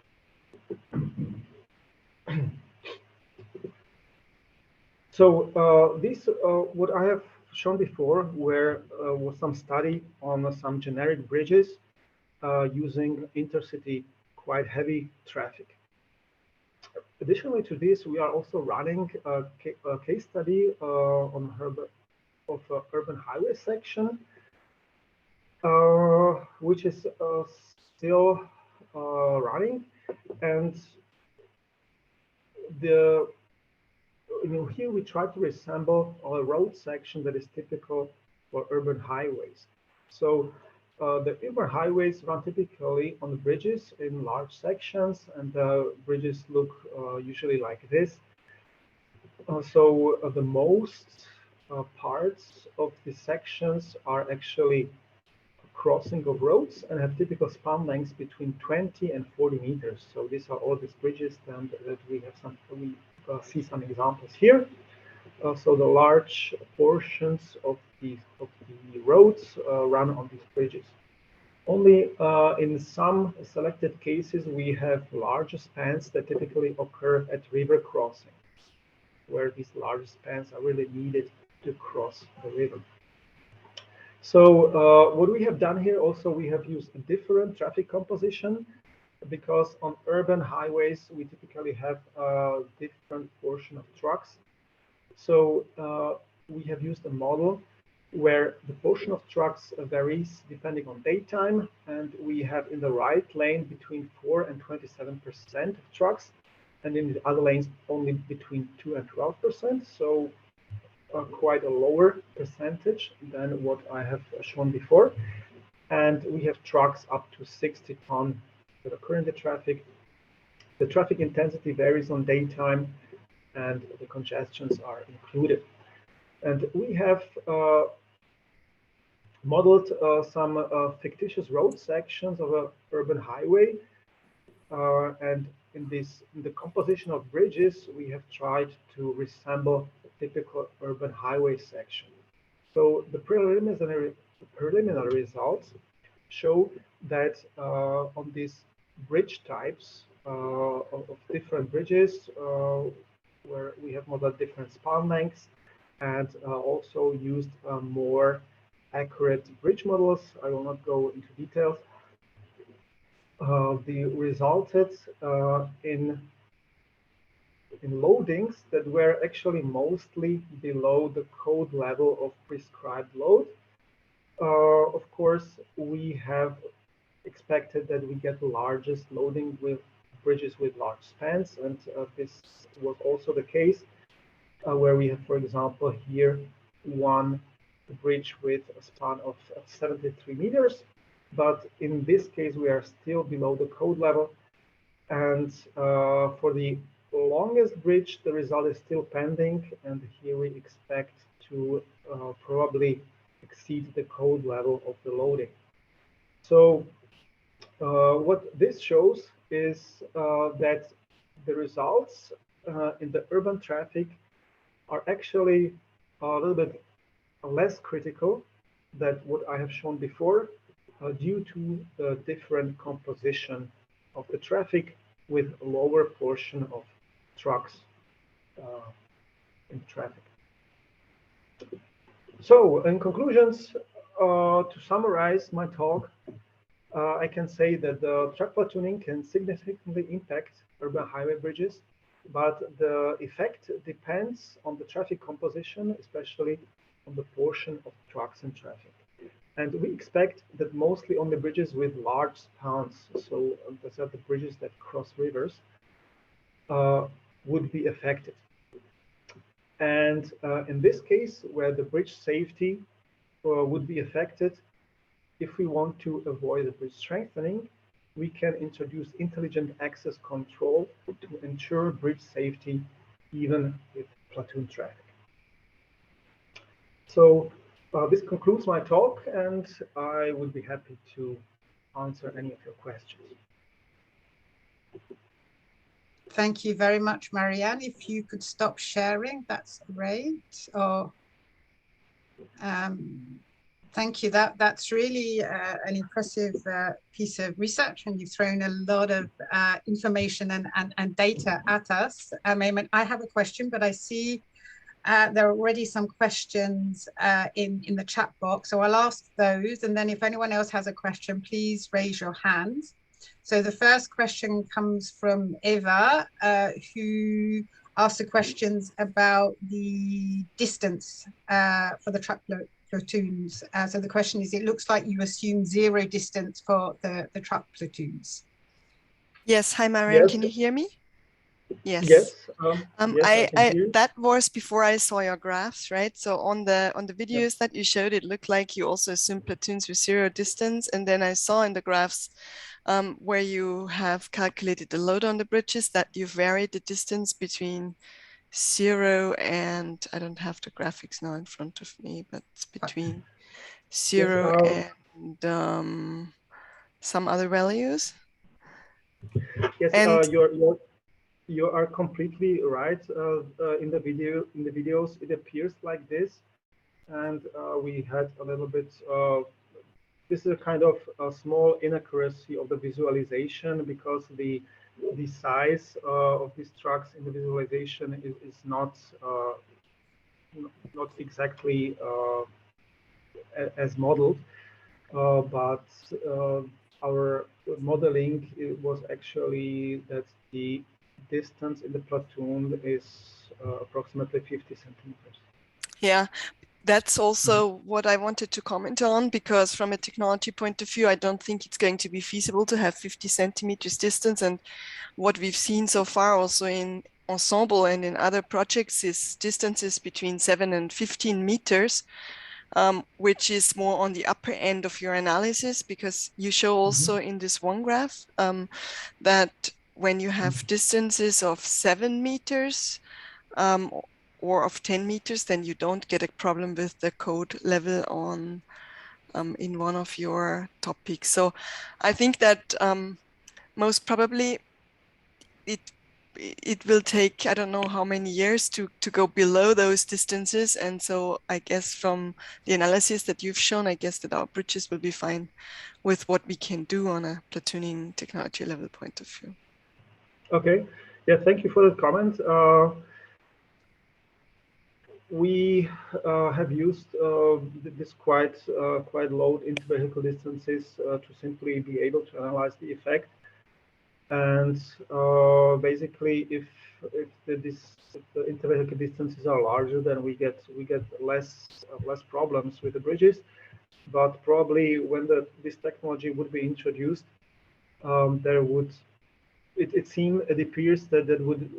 Speaker 6: So this, what I have shown before, was some study on some generic bridges using intercity quite heavy traffic. Additionally to this, we are also running a case study on urban highway section, which is still running, and here we try to resemble a road section that is typical for urban highways. So the urban highways run typically on the bridges in large sections, and the bridges look usually like this. So the most parts of the sections are actually crossing of roads and have typical span lengths between 20 and 40 meters. So these are all these bridges that we have see some examples here. So the large portions of the roads run on these bridges. Only in some selected cases we have larger spans that typically occur at river crossing, where these large spans are really needed to cross the river. So what we have done here also, we have used a different traffic composition, because on urban highways we typically have a different portion of trucks. So we have used a model where the portion of trucks varies depending on daytime, and we have in the right lane between 4 and 27% of trucks, and in the other lanes only between 2 and 12%. So quite a lower percentage than what I have shown before. And we have trucks up to 60 tons that occur in the traffic. The traffic intensity varies on daytime, and the congestions are included. And we have modeled some fictitious road sections of an urban highway. And in the composition of bridges, we have tried to resemble a typical urban highway section. So the preliminary results show that on these bridge types of different bridges, where we have modeled different span lengths and also used more accurate bridge models. I will not go into details. The resulted in loadings that were actually mostly below the code level of prescribed load. Of course, we have expected that we get the largest loading with bridges with large spans, and this was also the case, where we have, for example, here one bridge with a span of 73 meters. But in this case, we are still below the code level. And for the longest bridge, the result is still pending. And here we expect to probably exceed the code level of the loading. So what this shows is that the results in the urban traffic are actually a little bit less critical than what I have shown before, due to the different composition of the traffic with a lower portion of trucks in traffic. So in conclusions, to summarize my talk, I can say that the truck platooning can significantly impact urban highway bridges, but the effect depends on the traffic composition, especially on the portion of trucks in traffic. And we expect that mostly on the bridges with large spans, so those are the bridges that cross rivers, would be affected. And in this case, where the bridge safety would be affected, if we want to avoid the bridge strengthening, we can introduce intelligent access control to ensure bridge safety even with platoon traffic. So this concludes my talk, and I would be happy to answer any of your questions.
Speaker 1: Thank you very much, Marianne. If you could stop sharing, that's great. Or thank you. That's really an impressive piece of research, and you've thrown a lot of information and data at us. I have a question, but I see there are already some questions in the chat box, so I'll ask those, and then if anyone else has a question, please raise your hand. So the first question comes from Eva, who asked the questions about the distance for the truck platoons. So the question is, it looks like you assume 0 distance for the truck platoons.
Speaker 7: Yes, hi Marianne,
Speaker 6: Yes.
Speaker 7: Can you hear me? Yes.
Speaker 6: Yes. Yes,
Speaker 7: that was before I saw your graphs, right? So on the videos that you showed, it looked like you also assumed platoons with 0 distance, and then I saw in the graphs where you have calculated the load on the bridges that you varied the distance between 0 and, I don't have the graphics now in front of me, but it's between 0 and some other values.
Speaker 6: Yes,
Speaker 7: and
Speaker 6: you are completely right. In the videos, it appears like this, and we had a little bit this is a kind of a small inaccuracy of the visualization, because the size of these trucks in the visualization is not exactly as modeled, but our modeling was actually that the distance in the platoon is approximately 50 centimeters.
Speaker 7: Yeah, that's also what I wanted to comment on, because from a technology point of view, I don't think it's going to be feasible to have 50 centimeters distance. And what we've seen so far also in Ensemble and in other projects is distances between 7 and 15 meters, which is more on the upper end of your analysis, because you show also in this one graph that when you have distances of 7 meters, or of 10 meters, then you don't get a problem with the code level on in one of your topics. So I think that most probably it will take, I don't know how many years to go below those distances. And so I guess from the analysis that you've shown, I guess that our bridges will be fine with what we can do on a platooning technology level point of view.
Speaker 6: Okay, yeah, thank you for that comment. We have used this quite low inter-vehicle distances to simply be able to analyze the effect. And basically, if the inter-vehicle distances are larger, then we get less problems with the bridges. But probably when this technology would be introduced, there would it appears that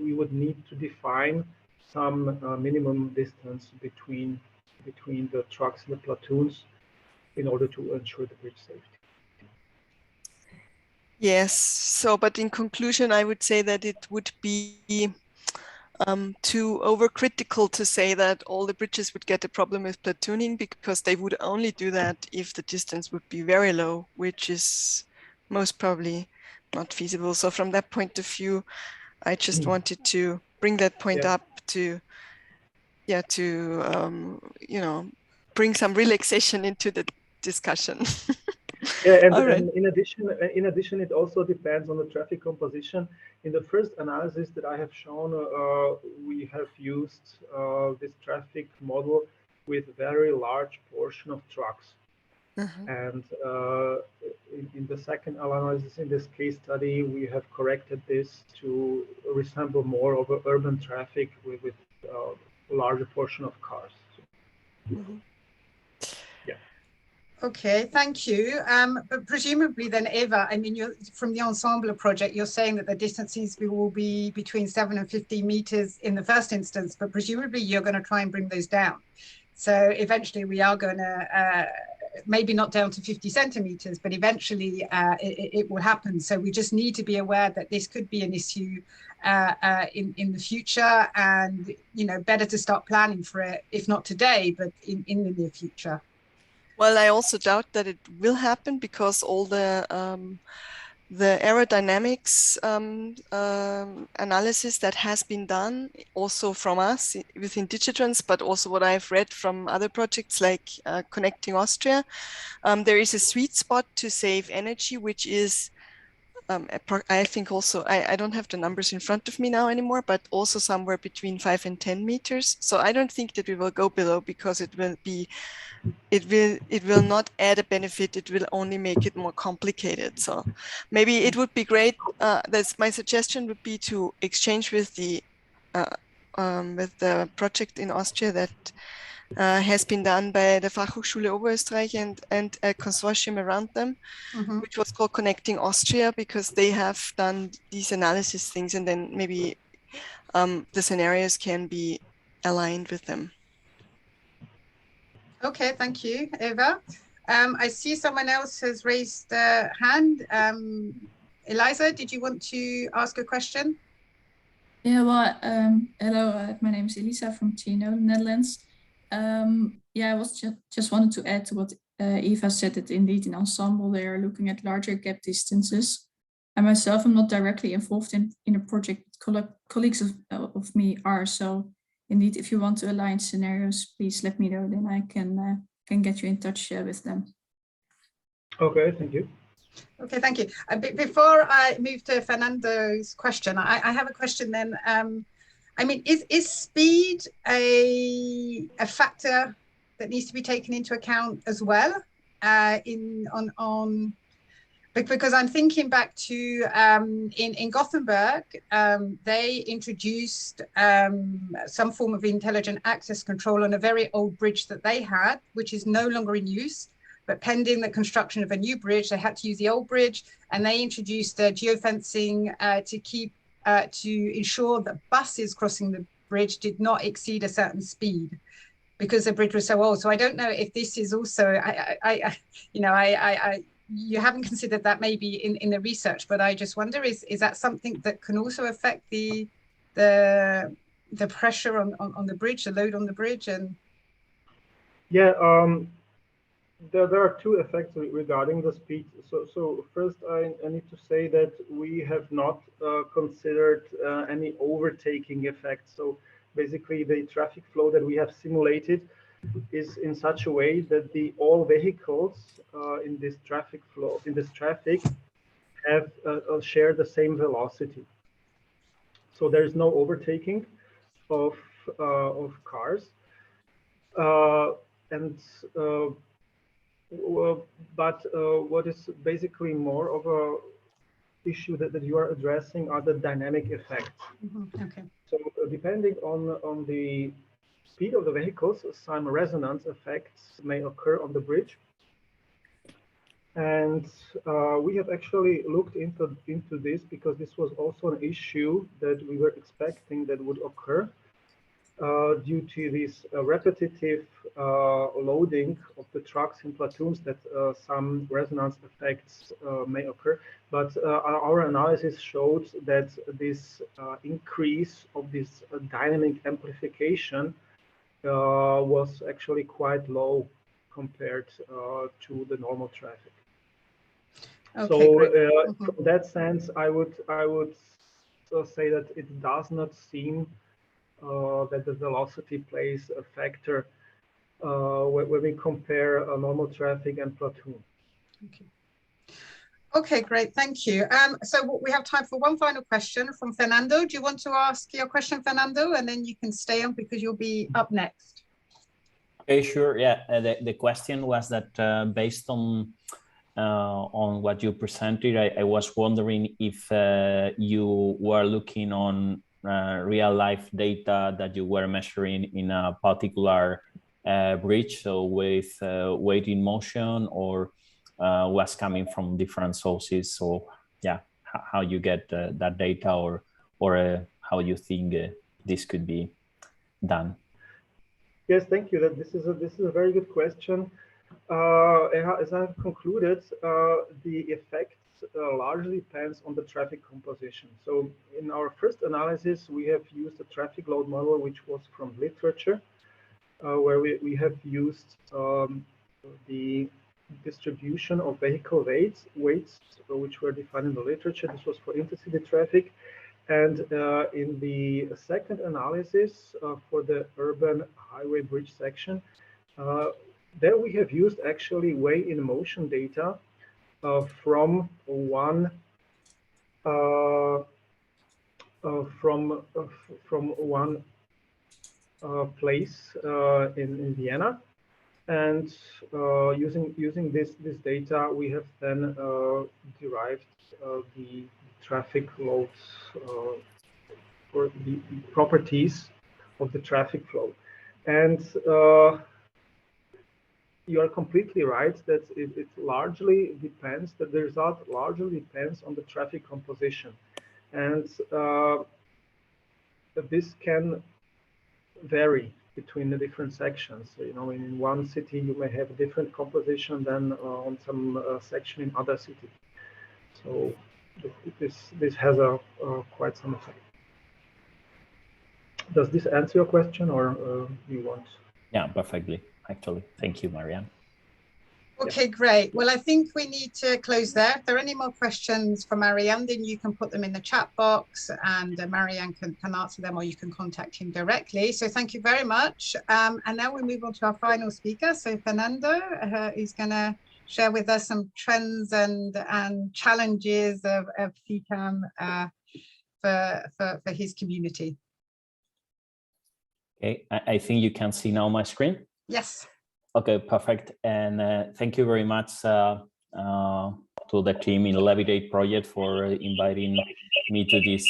Speaker 6: we would need to define some minimum distance between the trucks and the platoons in order to ensure the bridge safety.
Speaker 7: Yes, so but in conclusion, I would say that it would be too overcritical to say that all the bridges would get a problem with platooning, because they would only do that if the distance would be very low, which is most probably not feasible. So from that point of view, I just wanted to bring that point up to, you know, bring some relaxation into the discussion.
Speaker 6: Yeah, and,
Speaker 7: All right.
Speaker 6: and in addition, it also depends on the traffic composition. In the first analysis that I have shown, we have used this traffic model with very large portion of trucks. And in the second analysis, in this case study, we have corrected this to resemble more of an urban traffic with a larger portion of cars. Yeah.
Speaker 1: Okay, thank you. But presumably then, Eva, I mean, from the Ensemble project, you're saying that the distances will be between 7 and 15 meters in the first instance, but presumably you're going to try and bring those down. So eventually we are going to, maybe not down to 50 centimeters, but eventually it will happen. So we just need to be aware that this could be an issue in the future, and, you know, better to start planning for it, if not today, but in the near future.
Speaker 7: Well, I also doubt that it will happen, because all the aerodynamics analysis that has been done also from us within Digitrans, but also what I've read from other projects like Connecting Austria, there is a sweet spot to save energy, which is I think also, I don't have the numbers in front of me now anymore, but also somewhere between 5 and 10 meters. So I don't think that we will go below, because it will not add a benefit. It will only make it more complicated. So maybe it would be great. That's my suggestion, would be to exchange with the project in Austria that has been done by the Fachhochschule Oberösterreich and a consortium around them, which was called Connecting Austria, because they have done these analysis things, and then maybe the scenarios can be aligned with them.
Speaker 1: Okay, thank you, Eva. I see someone else has raised a hand. Eliza, did you want to ask a question?
Speaker 2: Yeah, well, hello, my name is Elisa from TNO, Netherlands. Yeah, I was just wanted to add to what Eva said, that indeed in Ensemble they are looking at larger gap distances. I myself am not directly involved in a project, colleagues of me are. So indeed, if you want to align scenarios, please let me know, then I can get you in touch with them.
Speaker 6: Okay, thank you.
Speaker 1: Okay, thank you. Before I move to Fernando's question, I have a question then. I mean, is speed a factor that needs to be taken into account as well? Because I'm thinking back to in Gothenburg, they introduced some form of intelligent access control on a very old bridge that they had, which is no longer in use. But pending the construction of a new bridge, they had to use the old bridge, and they introduced geofencing to ensure that buses crossing the bridge did not exceed a certain speed, because the bridge was so old. So I don't know if this is also, you haven't considered that maybe in the research, but I just wonder, is that something that can also affect the pressure on the bridge, the load on the bridge? And
Speaker 6: yeah, there are two effects regarding the speed. So first, I need to say that we have not considered any overtaking effect. So basically, the traffic flow that we have simulated is in such a way that all vehicles in this traffic flow, have share the same velocity. So there is no overtaking of cars, but what is basically more of a issue that you are addressing are the dynamic effects.
Speaker 1: Okay.
Speaker 6: So depending on the speed of the vehicles, some resonance effects may occur on the bridge. And we have actually looked into this, because this was also an issue that we were expecting that would occur due to this repetitive loading of the trucks in platoons, that some resonance effects may occur. But our analysis showed that this increase of this dynamic amplification was actually quite low compared to the normal traffic.
Speaker 1: Okay,
Speaker 6: so from that sense, I would say that it does not seem that the velocity plays a factor when we compare a normal traffic and platoon.
Speaker 1: Okay. Okay, great, thank you. So we have time for one final question from Fernando. Do you want to ask your question, Fernando, and then you can stay on because you'll be up next?
Speaker 8: Okay, sure. Yeah, the question was that based on what you presented, I was wondering if you were looking on real life data that you were measuring in a particular bridge, so with weight in motion, or was coming from different sources. So yeah, how you get that data, or how you think this could be done.
Speaker 6: Yes, thank you. This is a very good question. As I've concluded, the effects largely depends on the traffic composition. So in our first analysis, we have used a traffic load model, which was from literature, where we have used the distribution of vehicle weights, which were defined in the literature. This was for intercity traffic. And in the second analysis for the urban highway bridge section, there we have used actually weight in motion data from one place in Vienna, and using this data, we have then derived the traffic loads or the properties of the traffic flow. And you are completely right that it largely depends, that the result largely depends on the traffic composition. And this can vary between the different sections. So, in one city, you may have a different composition than on some section in other city. So this has quite some effect. Does this answer your question, or you want?
Speaker 8: Yeah, perfectly, actually. Thank you, Marianne.
Speaker 1: Okay, great. Well, I think we need to close there. If there are any more questions for Marianne, then you can put them in the chat box, and Marianne can answer them, or you can contact him directly. So thank you very much. And now we move on to our final speaker. So Fernando is going to share with us some trends and challenges of CCAM for his community.
Speaker 8: Okay, I think you can see now my screen.
Speaker 1: Yes.
Speaker 8: Okay, perfect. And thank you very much to the team in Levitate project for inviting me to this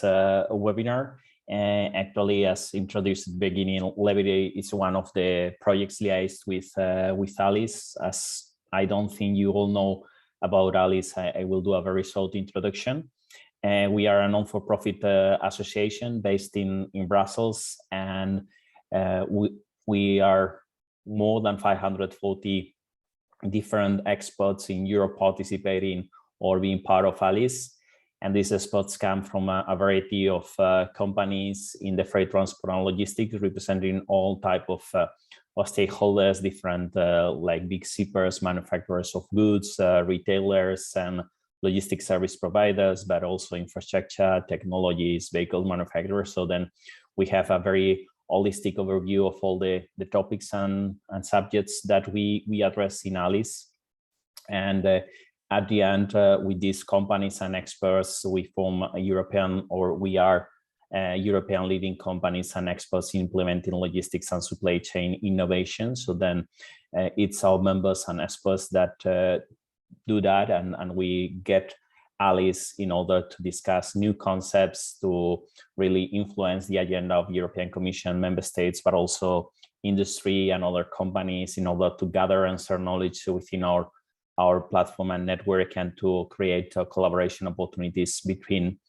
Speaker 8: webinar. And actually, as introduced at the beginning, Levitate is one of the projects liaised with Alice. As I don't think you all know about Alice, I will do a very short introduction. We are a non-for-profit association based in Brussels, and we are more than 540 different experts in Europe participating or being part of Alice. And these experts come from a variety of companies in the freight transport and logistics, representing all type of stakeholders, different like big shippers, manufacturers of goods, retailers, and logistics service providers, but also infrastructure, technologies, vehicle manufacturers. So then we have a very holistic overview of all the topics and subjects that we address in Alice. And at the end, with these companies and experts, we form a European, or we are European leading companies and experts implementing logistics and supply chain innovation. So then it's our members and experts that do that, and we get Alice in order to discuss new concepts to really influence the agenda of the European Commission, member states, but also industry and other companies in order to gather and share knowledge within our platform and network, and to create collaboration opportunities between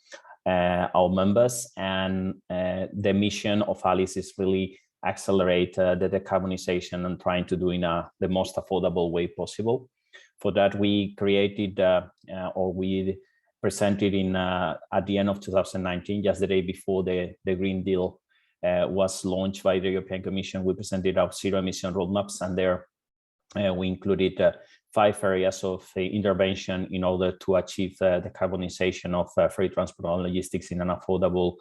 Speaker 8: our members. And the mission of Alice is really accelerate the decarbonization and trying to do in the most affordable way possible. For that, we created or we presented in at the end of 2019, just the day before the Green Deal was launched by the European Commission. We presented our zero emission roadmaps, and there we included 5 areas of intervention in order to achieve the decarbonization of freight transport and logistics in an affordable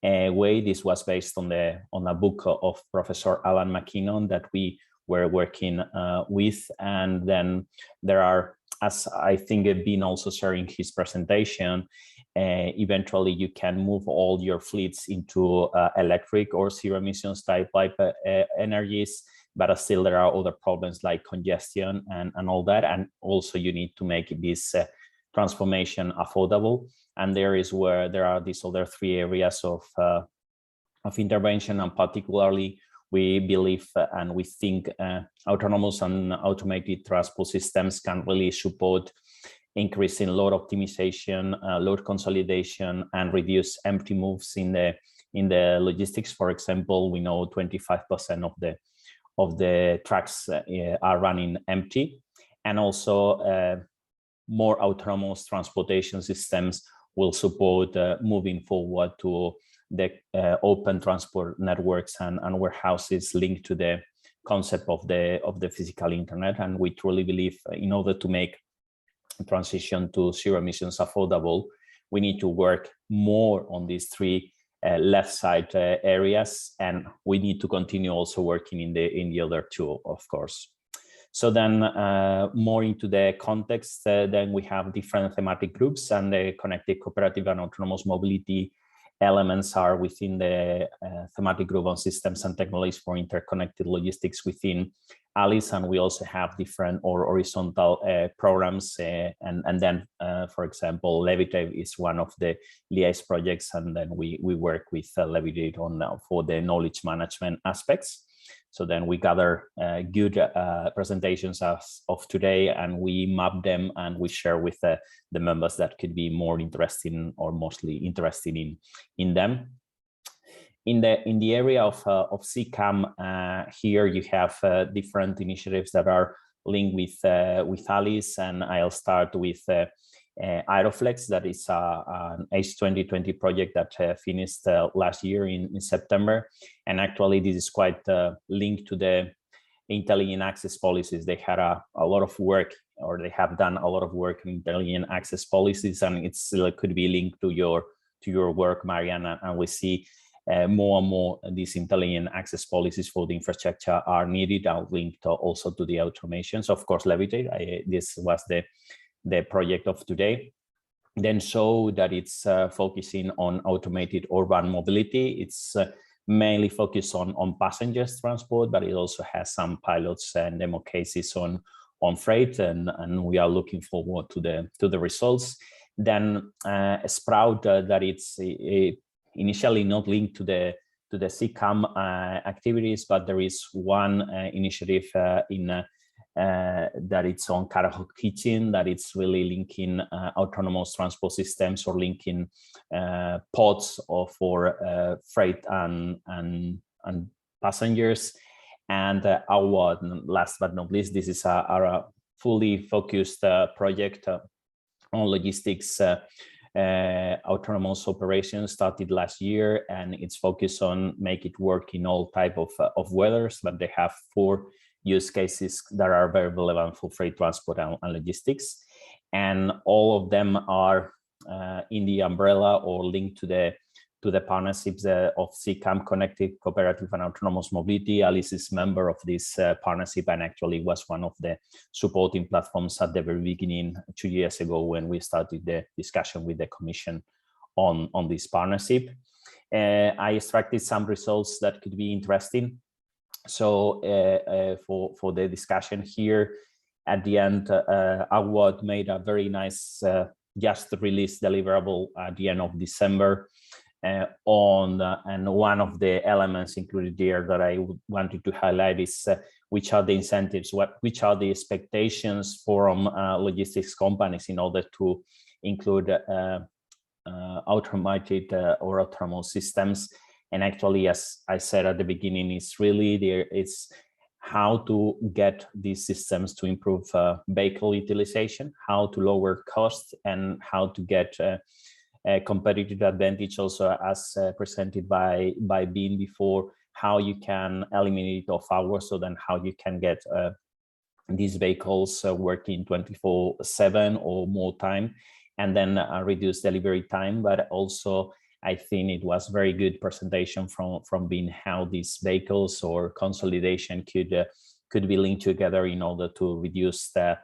Speaker 8: way. This was based on a book of Professor Alan McKinnon that we were working with. And then there are, as I think been also sharing his presentation, eventually you can move all your fleets into electric or zero emissions type energies, but still there are other problems like congestion and all that. And also you need to make this transformation affordable. And there is where there are these other 3 areas of intervention, and particularly we believe and we think autonomous and automated transport systems can really support increasing load optimization, load consolidation, and reduce empty moves in the logistics. For example, we know 25% of the trucks are running empty, and also more autonomous transportation systems will support moving forward to the open transport networks and warehouses linked to the concept of the physical internet. And we truly believe in order to make transition to zero emissions affordable, we need to work more on these 3 left side areas, and we need to continue also working in the other 2, of course. So then more into the context, then we have different thematic groups, and the connected cooperative and autonomous mobility elements are within the thematic group on systems and technologies for interconnected logistics within Alice. And we also have different or horizontal programs. And then, for example, Levitate is one of the liaise projects. And then we work with Levitate for the knowledge management aspects. So then we gather good presentations of today, and we map them and we share with the members that could be more interested in, or mostly interested in them. In the area of CCAM, here you have different initiatives that are linked with Alice, and I'll start with Aeroflex. That is an H2020 project that finished last year in September. And actually this is quite linked to the intelligent access policies. They had a lot of work, or they have done a lot of work in intelligent access policies, and it still could be linked to your work, Mariana. And we see more and more these intelligent access policies for the infrastructure are needed, are linked also to the automations. Of course, Levitate, this was the project of today. Then show that it's focusing on automated urban mobility. It's mainly focused on passengers transport, but it also has some pilots and demo cases on freight, and we are looking forward to the results. Then Sprout, that it's initially not linked to the CCAM activities, but there is one initiative that it's on Cargo Kitchen, that it's really linking autonomous transport systems or linking pods for freight and passengers. And our last but not least, this is our fully focused project on logistics autonomous operations, started last year, and it's focused on make it work in all type of weathers, but they have 4 use cases that are very relevant for freight transport and logistics. And all of them are in the umbrella or linked to the partnerships of CCAM, Connected, Cooperative and Autonomous Mobility. Alice is member of this partnership and actually was one of the supporting platforms at the very beginning 2 years ago when we started the discussion with the Commission on this partnership. I extracted some results that could be interesting. So for the discussion here, at the end, Award made a very nice just released deliverable at the end of December and one of the elements included there that I wanted to highlight is which are the incentives, which are the expectations from logistics companies in order to include automated or autonomous systems. And actually, as I said at the beginning, it's really there. It's how to get these systems to improve vehicle utilization, how to lower costs, and how to get a competitive advantage also, as presented by Bean before, how you can eliminate off hours, so then how you can get these vehicles working 24/7 or more time, and then reduce delivery time. But also, I think it was very good presentation from Bean how these vehicles or consolidation could be linked together in order to reduce the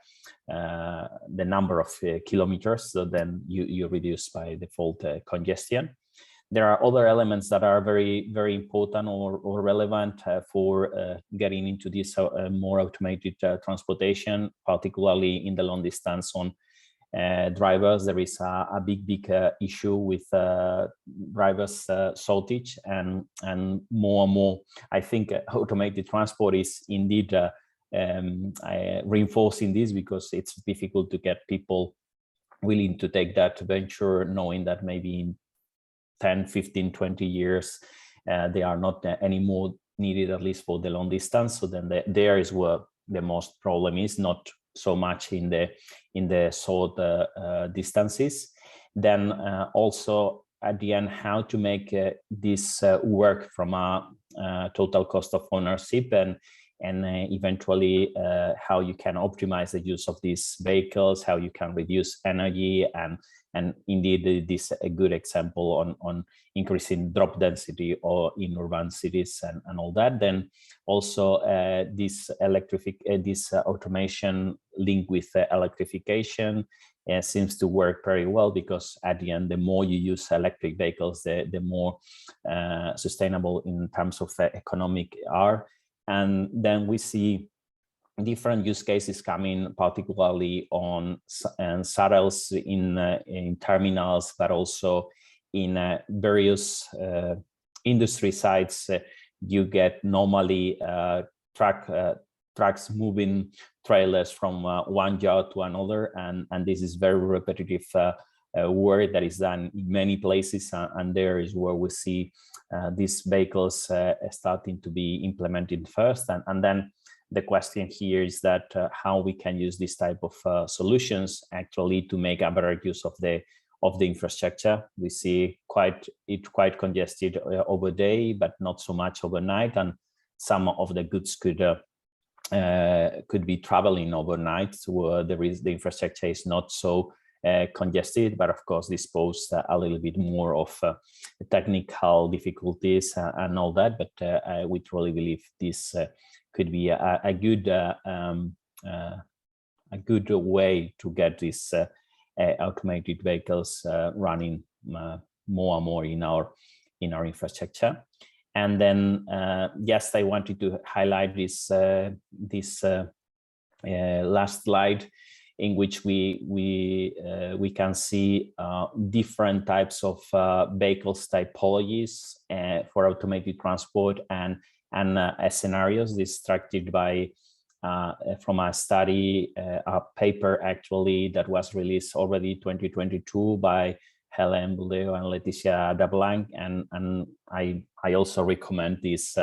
Speaker 8: number of kilometers, so then you reduce by default congestion. There are other elements that are very, very important or relevant for getting into this more automated transportation, particularly in the long distance on drivers. There is a big issue with drivers shortage, and more and more, I think automated transport is indeed reinforcing this, because it's difficult to get people willing to take that venture, knowing that maybe in 10, 15, 20 years, they are not anymore needed, at least for the long distance. So then there is where the most problem is, not so much in the short distances. Then also at the end, how to make this work from a total cost of ownership, and eventually how you can optimize the use of these vehicles, how you can reduce energy, and indeed this a good example on increasing drop density or in urban cities and all that. Then also this automation linked with electrification seems to work very well, because at the end, the more you use electric vehicles, the more sustainable in terms of economic are. And then we see different use cases coming, particularly on shuttles in terminals, but also in various industry sites. You get normally trucks moving trailers from one yard to another, and this is very repetitive work that is done in many places, and there is where we see these vehicles starting to be implemented first, and then the question here is that how we can use this type of solutions actually to make a better use of the infrastructure. We see it quite congested over day, but not so much overnight, and some of the goods could be traveling overnight, where the infrastructure is not so congested, but of course this posed a little bit more of technical difficulties and all that. But we truly believe this could be a good way to get these automated vehicles running more and more in our infrastructure. And then, yes, I wanted to highlight this last slide, in which we can see different types of vehicles typologies for automated transport and scenarios. This structured by from a study, a paper actually that was released already 2022 by Helen Buldeo and Leticia Dablang, and I also recommend this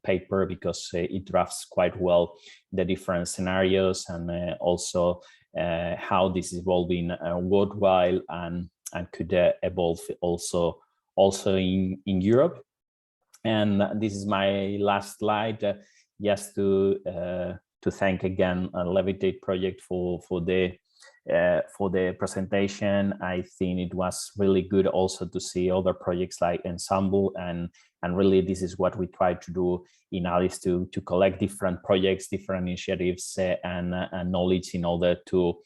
Speaker 8: paper because it drafts quite well the different scenarios and also how this is evolving worldwide and could evolve also in Europe. And this is my last slide, just to thank again Levitate project for the presentation. I think it was really good also to see other projects like Ensemble, and really this is what we try to do in Alice, to collect different projects, different initiatives and knowledge in order to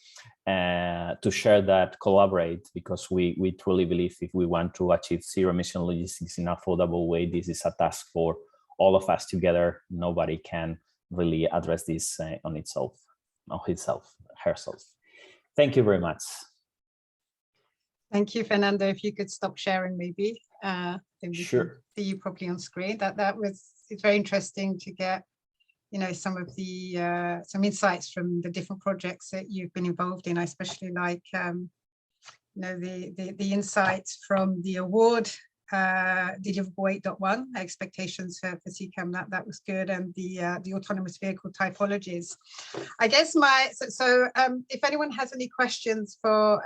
Speaker 8: share that, collaborate, because we truly believe if we want to achieve zero emission logistics in an affordable way, this is a task for all of us together. Nobody can really address this on herself. Thank you very much.
Speaker 1: Thank you, Fernando. If you could stop sharing, maybe then we
Speaker 8: Sure.
Speaker 1: can see you properly on screen. It's very interesting to get, some of the some insights from the different projects that you've been involved in. I especially like the insights from the award deliverable 8.1 expectations for CCAM. That was good, and the autonomous vehicle typologies. I guess if anyone has any questions for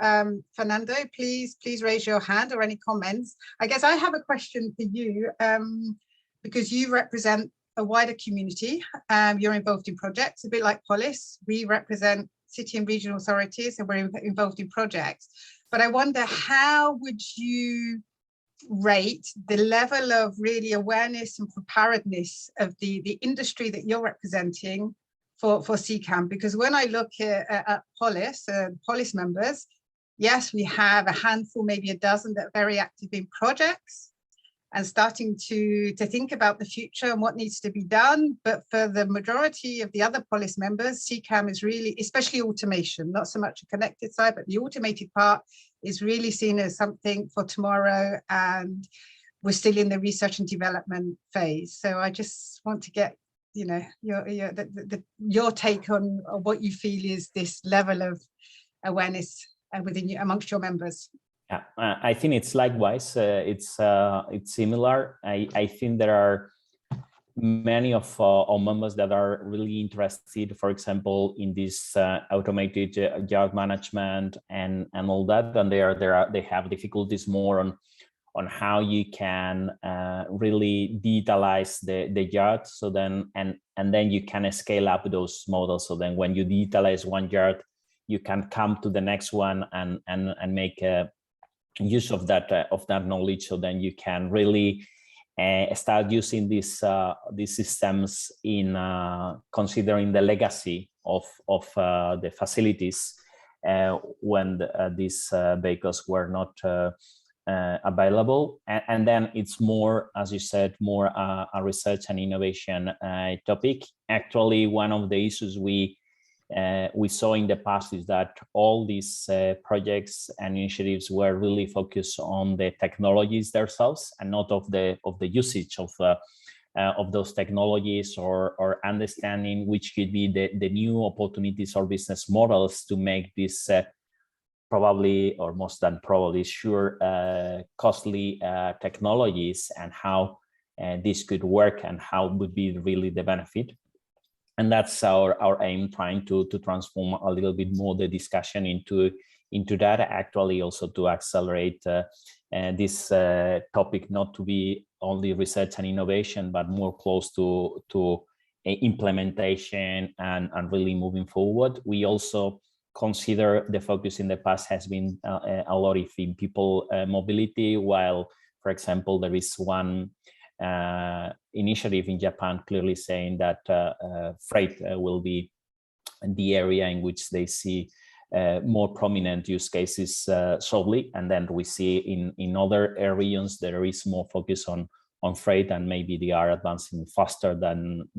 Speaker 1: Fernando, please raise your hand, or any comments. I guess I have a question for you, because you represent a wider community. You're involved in projects, a bit like Polis. We represent city and regional authorities, and we're involved in projects. But I wonder, how would you rate the level of really awareness and preparedness of the industry that you're representing for CCAM? Because when I look at Polis members, yes, we have a handful, maybe a dozen, that are very active in projects and starting to think about the future and what needs to be done. But for the majority of the other Polis members, CCAM is really, especially automation, not so much a connected side, but the automated part is really seen as something for tomorrow, and we're still in the research and development phase. So I just want to get your take on what you feel is this level of awareness amongst your members.
Speaker 8: Yeah, I think it's likewise. It's similar. I think there are many of our members that are really interested, for example, in this automated yard management and all that, and they have difficulties more on how you can really digitalize the yard. So then and then you can scale up those models. So then when you digitalize one yard, you can come to the next one and make use of that knowledge. So then you can really start using these systems in considering the legacy of the facilities when these vehicles were not available. And then it's more, as you said, more a research and innovation topic. Actually, one of the issues we saw in the past is that all these projects and initiatives were really focused on the technologies themselves and not of the usage of those technologies or understanding which could be the new opportunities or business models to make this probably, or most than probably sure, costly technologies, and how this could work and how would be really the benefit. And that's our aim, trying to transform a little bit more the discussion into that, actually also to accelerate this topic, not to be only research and innovation, but more close to implementation and really moving forward. We also consider the focus in the past has been a lot in people mobility, while, for example, there is one initiative in Japan clearly saying that freight will be the area in which they see more prominent use cases shortly. And then we see in other regions there is more focus on freight, and maybe they are advancing faster than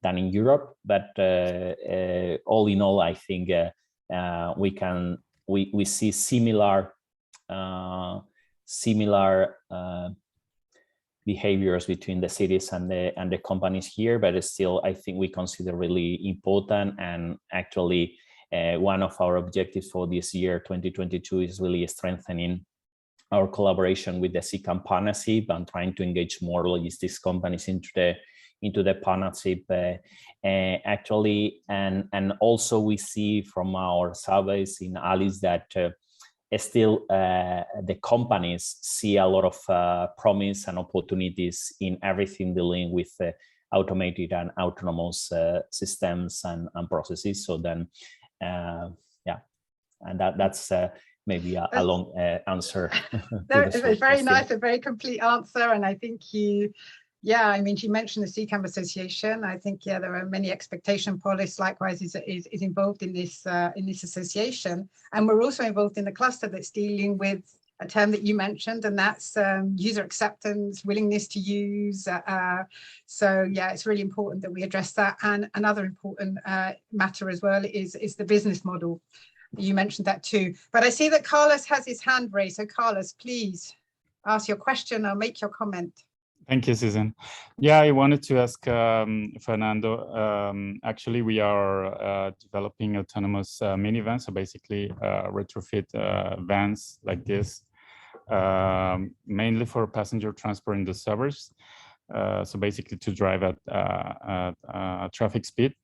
Speaker 8: in Europe. But all in all, I think we see similar behaviors between the cities and the companies here, but still I think we consider really important. And actually one of our objectives for this year 2022 is really strengthening our collaboration with the CCAM partnership and trying to engage more logistics companies into the partnership actually. And also we see from our surveys in ALICE that still the companies see a lot of promise and opportunities in everything dealing with automated and autonomous systems and processes. So then yeah, and that's maybe a long answer.
Speaker 1: It's a very nice, a very complete answer. And I think yeah, I mean, you mentioned the CCAM Association. I think, yeah, there are many expectation. Polis likewise is involved in this association. And we're also involved in the cluster that's dealing with a term that you mentioned, and that's user acceptance, willingness to use. So yeah, it's really important that we address that. And another important matter as well is the business model. You mentioned that too. But I see that Carlos has his hand raised. So Carlos, please ask your question or make your comment.
Speaker 5: Thank you, Susan. Yeah, I wanted to ask Fernando. Actually, we are developing autonomous minivans, so basically retrofit vans like this, mainly for passenger transport in the suburbs. So basically to drive at traffic speed.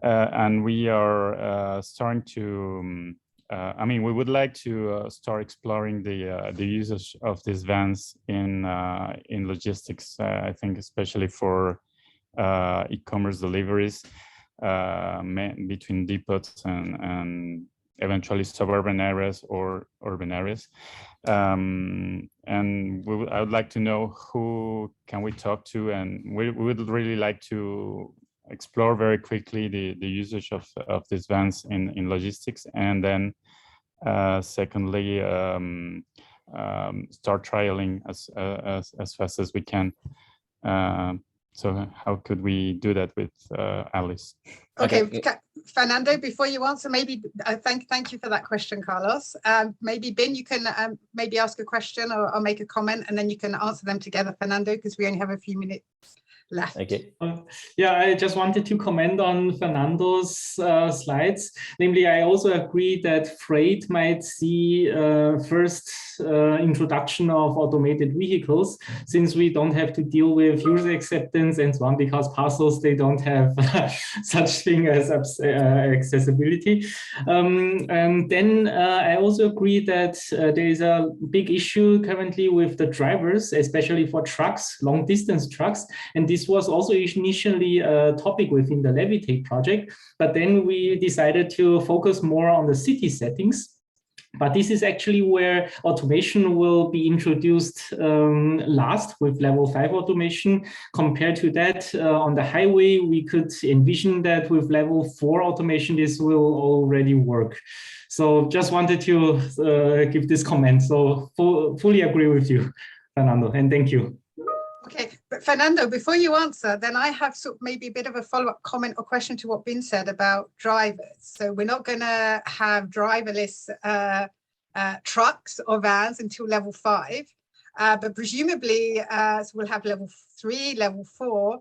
Speaker 5: And we are starting to I mean, we would like to start exploring the usage of these vans in logistics. I think especially for e-commerce deliveries between depots and eventually suburban areas or urban areas. And I would like to know who can we talk to, and we would really like to explore very quickly the usage of these vans in logistics, and then secondly start trialing as fast as we can. So how could we do that with ALICE?
Speaker 1: Okay, Fernando, before you answer, maybe thank you for that question, Carlos. Maybe Ben, you can maybe ask a question or make a comment, and then you can answer them together, Fernando, because we only have a few minutes left.
Speaker 4: Okay. Yeah, I just wanted to comment on Fernando's slides. Namely, I also agree that freight might see first introduction of automated vehicles, since we don't have to deal with user acceptance and so on, because parcels, they don't have such thing as accessibility. And then I also agree that there is a big issue currently with the drivers, especially for trucks, long distance trucks. And this was also initially a topic within the Levitate project, but then we decided to focus more on the city settings. But this is actually where automation will be introduced last, with level 5 automation. Compared to that, on the highway, we could envision that with level 4 automation, this will already work. So just wanted to give this comment. So fully agree with you, Fernando, and thank you.
Speaker 1: Okay, but Fernando, before you answer, then I have sort of maybe a bit of a follow-up comment or question to what Ben said about drivers. So we're not going to have driverless trucks or vans until level 5, but presumably so we'll have level 3, level 4,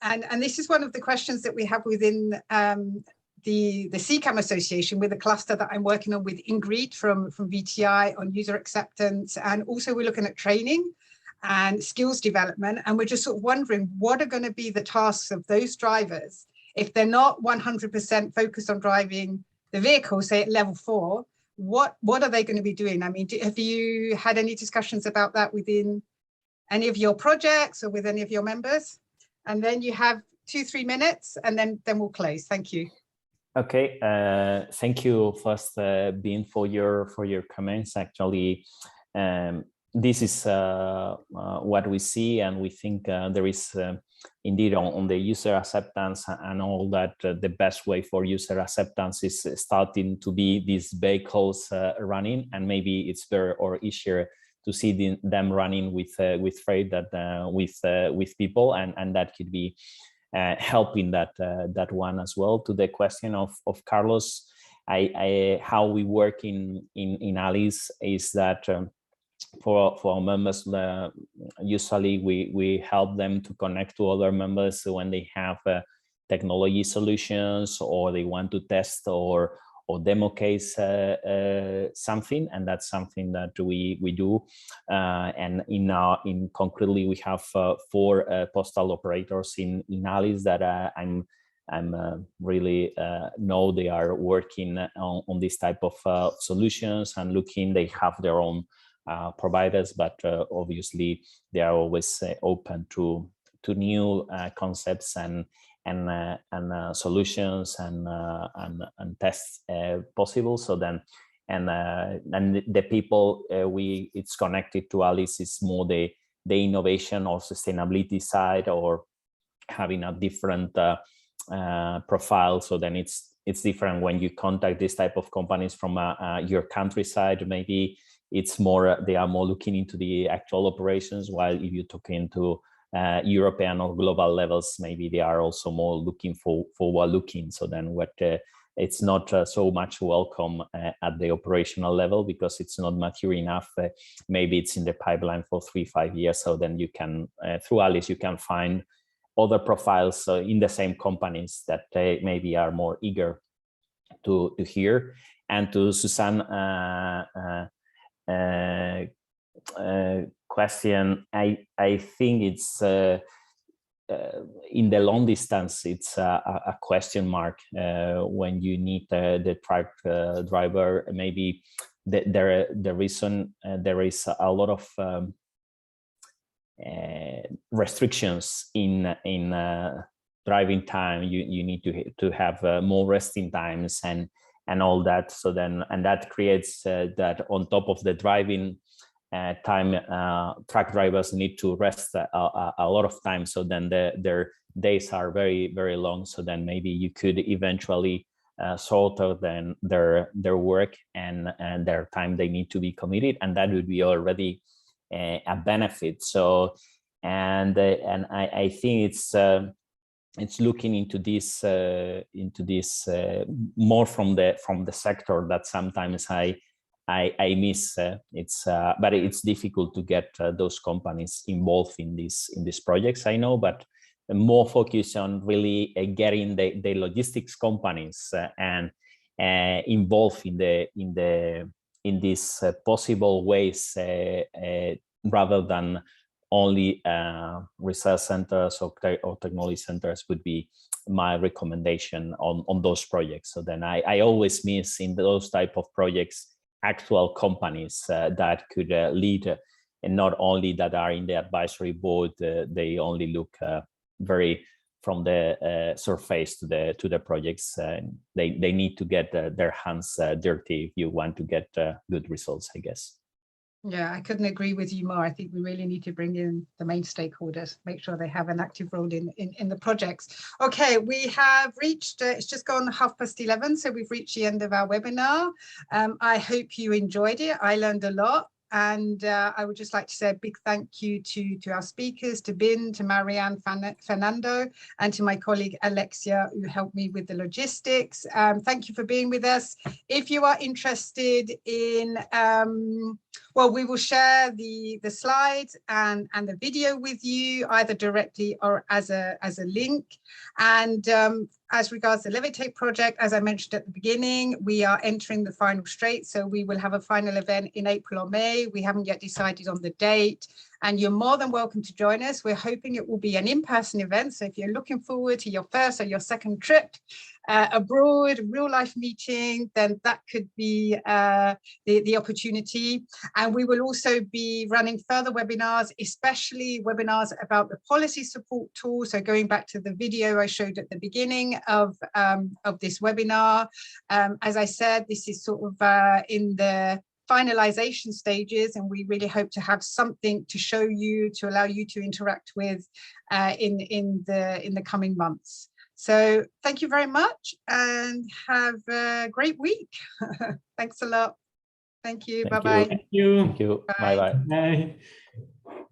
Speaker 1: and this is one of the questions that we have within the CCAM Association, with a cluster that I'm working on with Ingrid from VTI on user acceptance, and also we're looking at training and skills development, and we're just sort of wondering what are going to be the tasks of those drivers if they're not 100% focused on driving the vehicle, say at level 4. What are they going to be doing? I mean, have you had any discussions about that within any of your projects or with any of your members? And then you have 2-3 minutes, and then we'll close. Thank you.
Speaker 8: Okay, thank you first, Bean, for your comments. Actually, this is what we see, and we think there is indeed on the user acceptance and all that. The best way for user acceptance is starting to be these vehicles running, and maybe it's better or easier to see them running with freight that with people, and that could be helping that one as well. To the question of Carlos, how we work in Alice is that for our members, usually we help them to connect to other members when they have technology solutions, or they want to test or demo case something, and that's something that we do. And in concretely, we have 4 postal operators in Alice that I'm really know they are working on this type of solutions and looking. They have their own providers, but obviously they are always open to new concepts and solutions and tests possible. So then, and the people it's connected to Alice is more the innovation or sustainability side, or having a different profile. So then it's different when you contact this type of companies from your countryside. Maybe it's more, they are more looking into the actual operations, while if you're talking to European or global levels, maybe they are also more looking forward looking. So then it's not so much welcome at the operational level, because it's not mature enough. Maybe it's in the pipeline for 3-5 years. So then you can, through Alice, you can find other profiles in the same companies that maybe are more eager to hear. And to Suzanne, question, I think it's in the long distance, it's a question mark when you need the truck driver. Maybe the reason there is a lot of restrictions in driving time. You need to have more resting times and all that. So then, and that creates that on top of the driving time, truck drivers need to rest a lot of time. So then their days are very, very long. So then maybe you could eventually shorter than their work and their time they need to be committed, and that would be already a benefit. So and I think it's looking into this more from the sector that sometimes I miss. But it's difficult to get those companies involved in these projects, I know, but more focus on really getting the logistics companies and involved in these possible ways, rather than only research centers or technology centers would be my recommendation on those projects. So then I always miss in those type of projects actual companies that could lead, and not only that are in the advisory board. They only look very from the surface to the projects. They need to get their hands dirty if you want to get good results, I guess.
Speaker 1: Yeah, I couldn't agree with you more. I think we really need to bring in the main stakeholders, make sure they have an active role in the projects. Okay, we have reached, it's just gone 11:30, so we've reached the end of our webinar. I hope you enjoyed it. I learned a lot. And I would just like to say a big thank you to our speakers, to Bin, to Marianne, Fernando, and to my colleague Alexia, who helped me with the logistics. Thank you for being with us. If you are interested in, well, we will share the slides and the video with you, either directly or as a link. And as regards the Levitate project, as I mentioned at the beginning, we are entering the final straight. So we will have a final event in April or May. We haven't yet decided on the date. and you're more than welcome to join us. We're hoping it will be an in-person event. So if you're looking forward to your first or your second trip abroad, real life meeting, then that could be the opportunity. And we will also be running further webinars, especially webinars about the policy support tool. So going back to the video I showed at the beginning of this webinar, as I said, this is sort of in the finalization stages, and we really hope to have something to show you, to allow you to interact with in the coming months. So thank you very much and have a great week. Thanks a lot. Thank you. Bye-bye.
Speaker 8: Thank you. Bye-bye.
Speaker 4: Bye.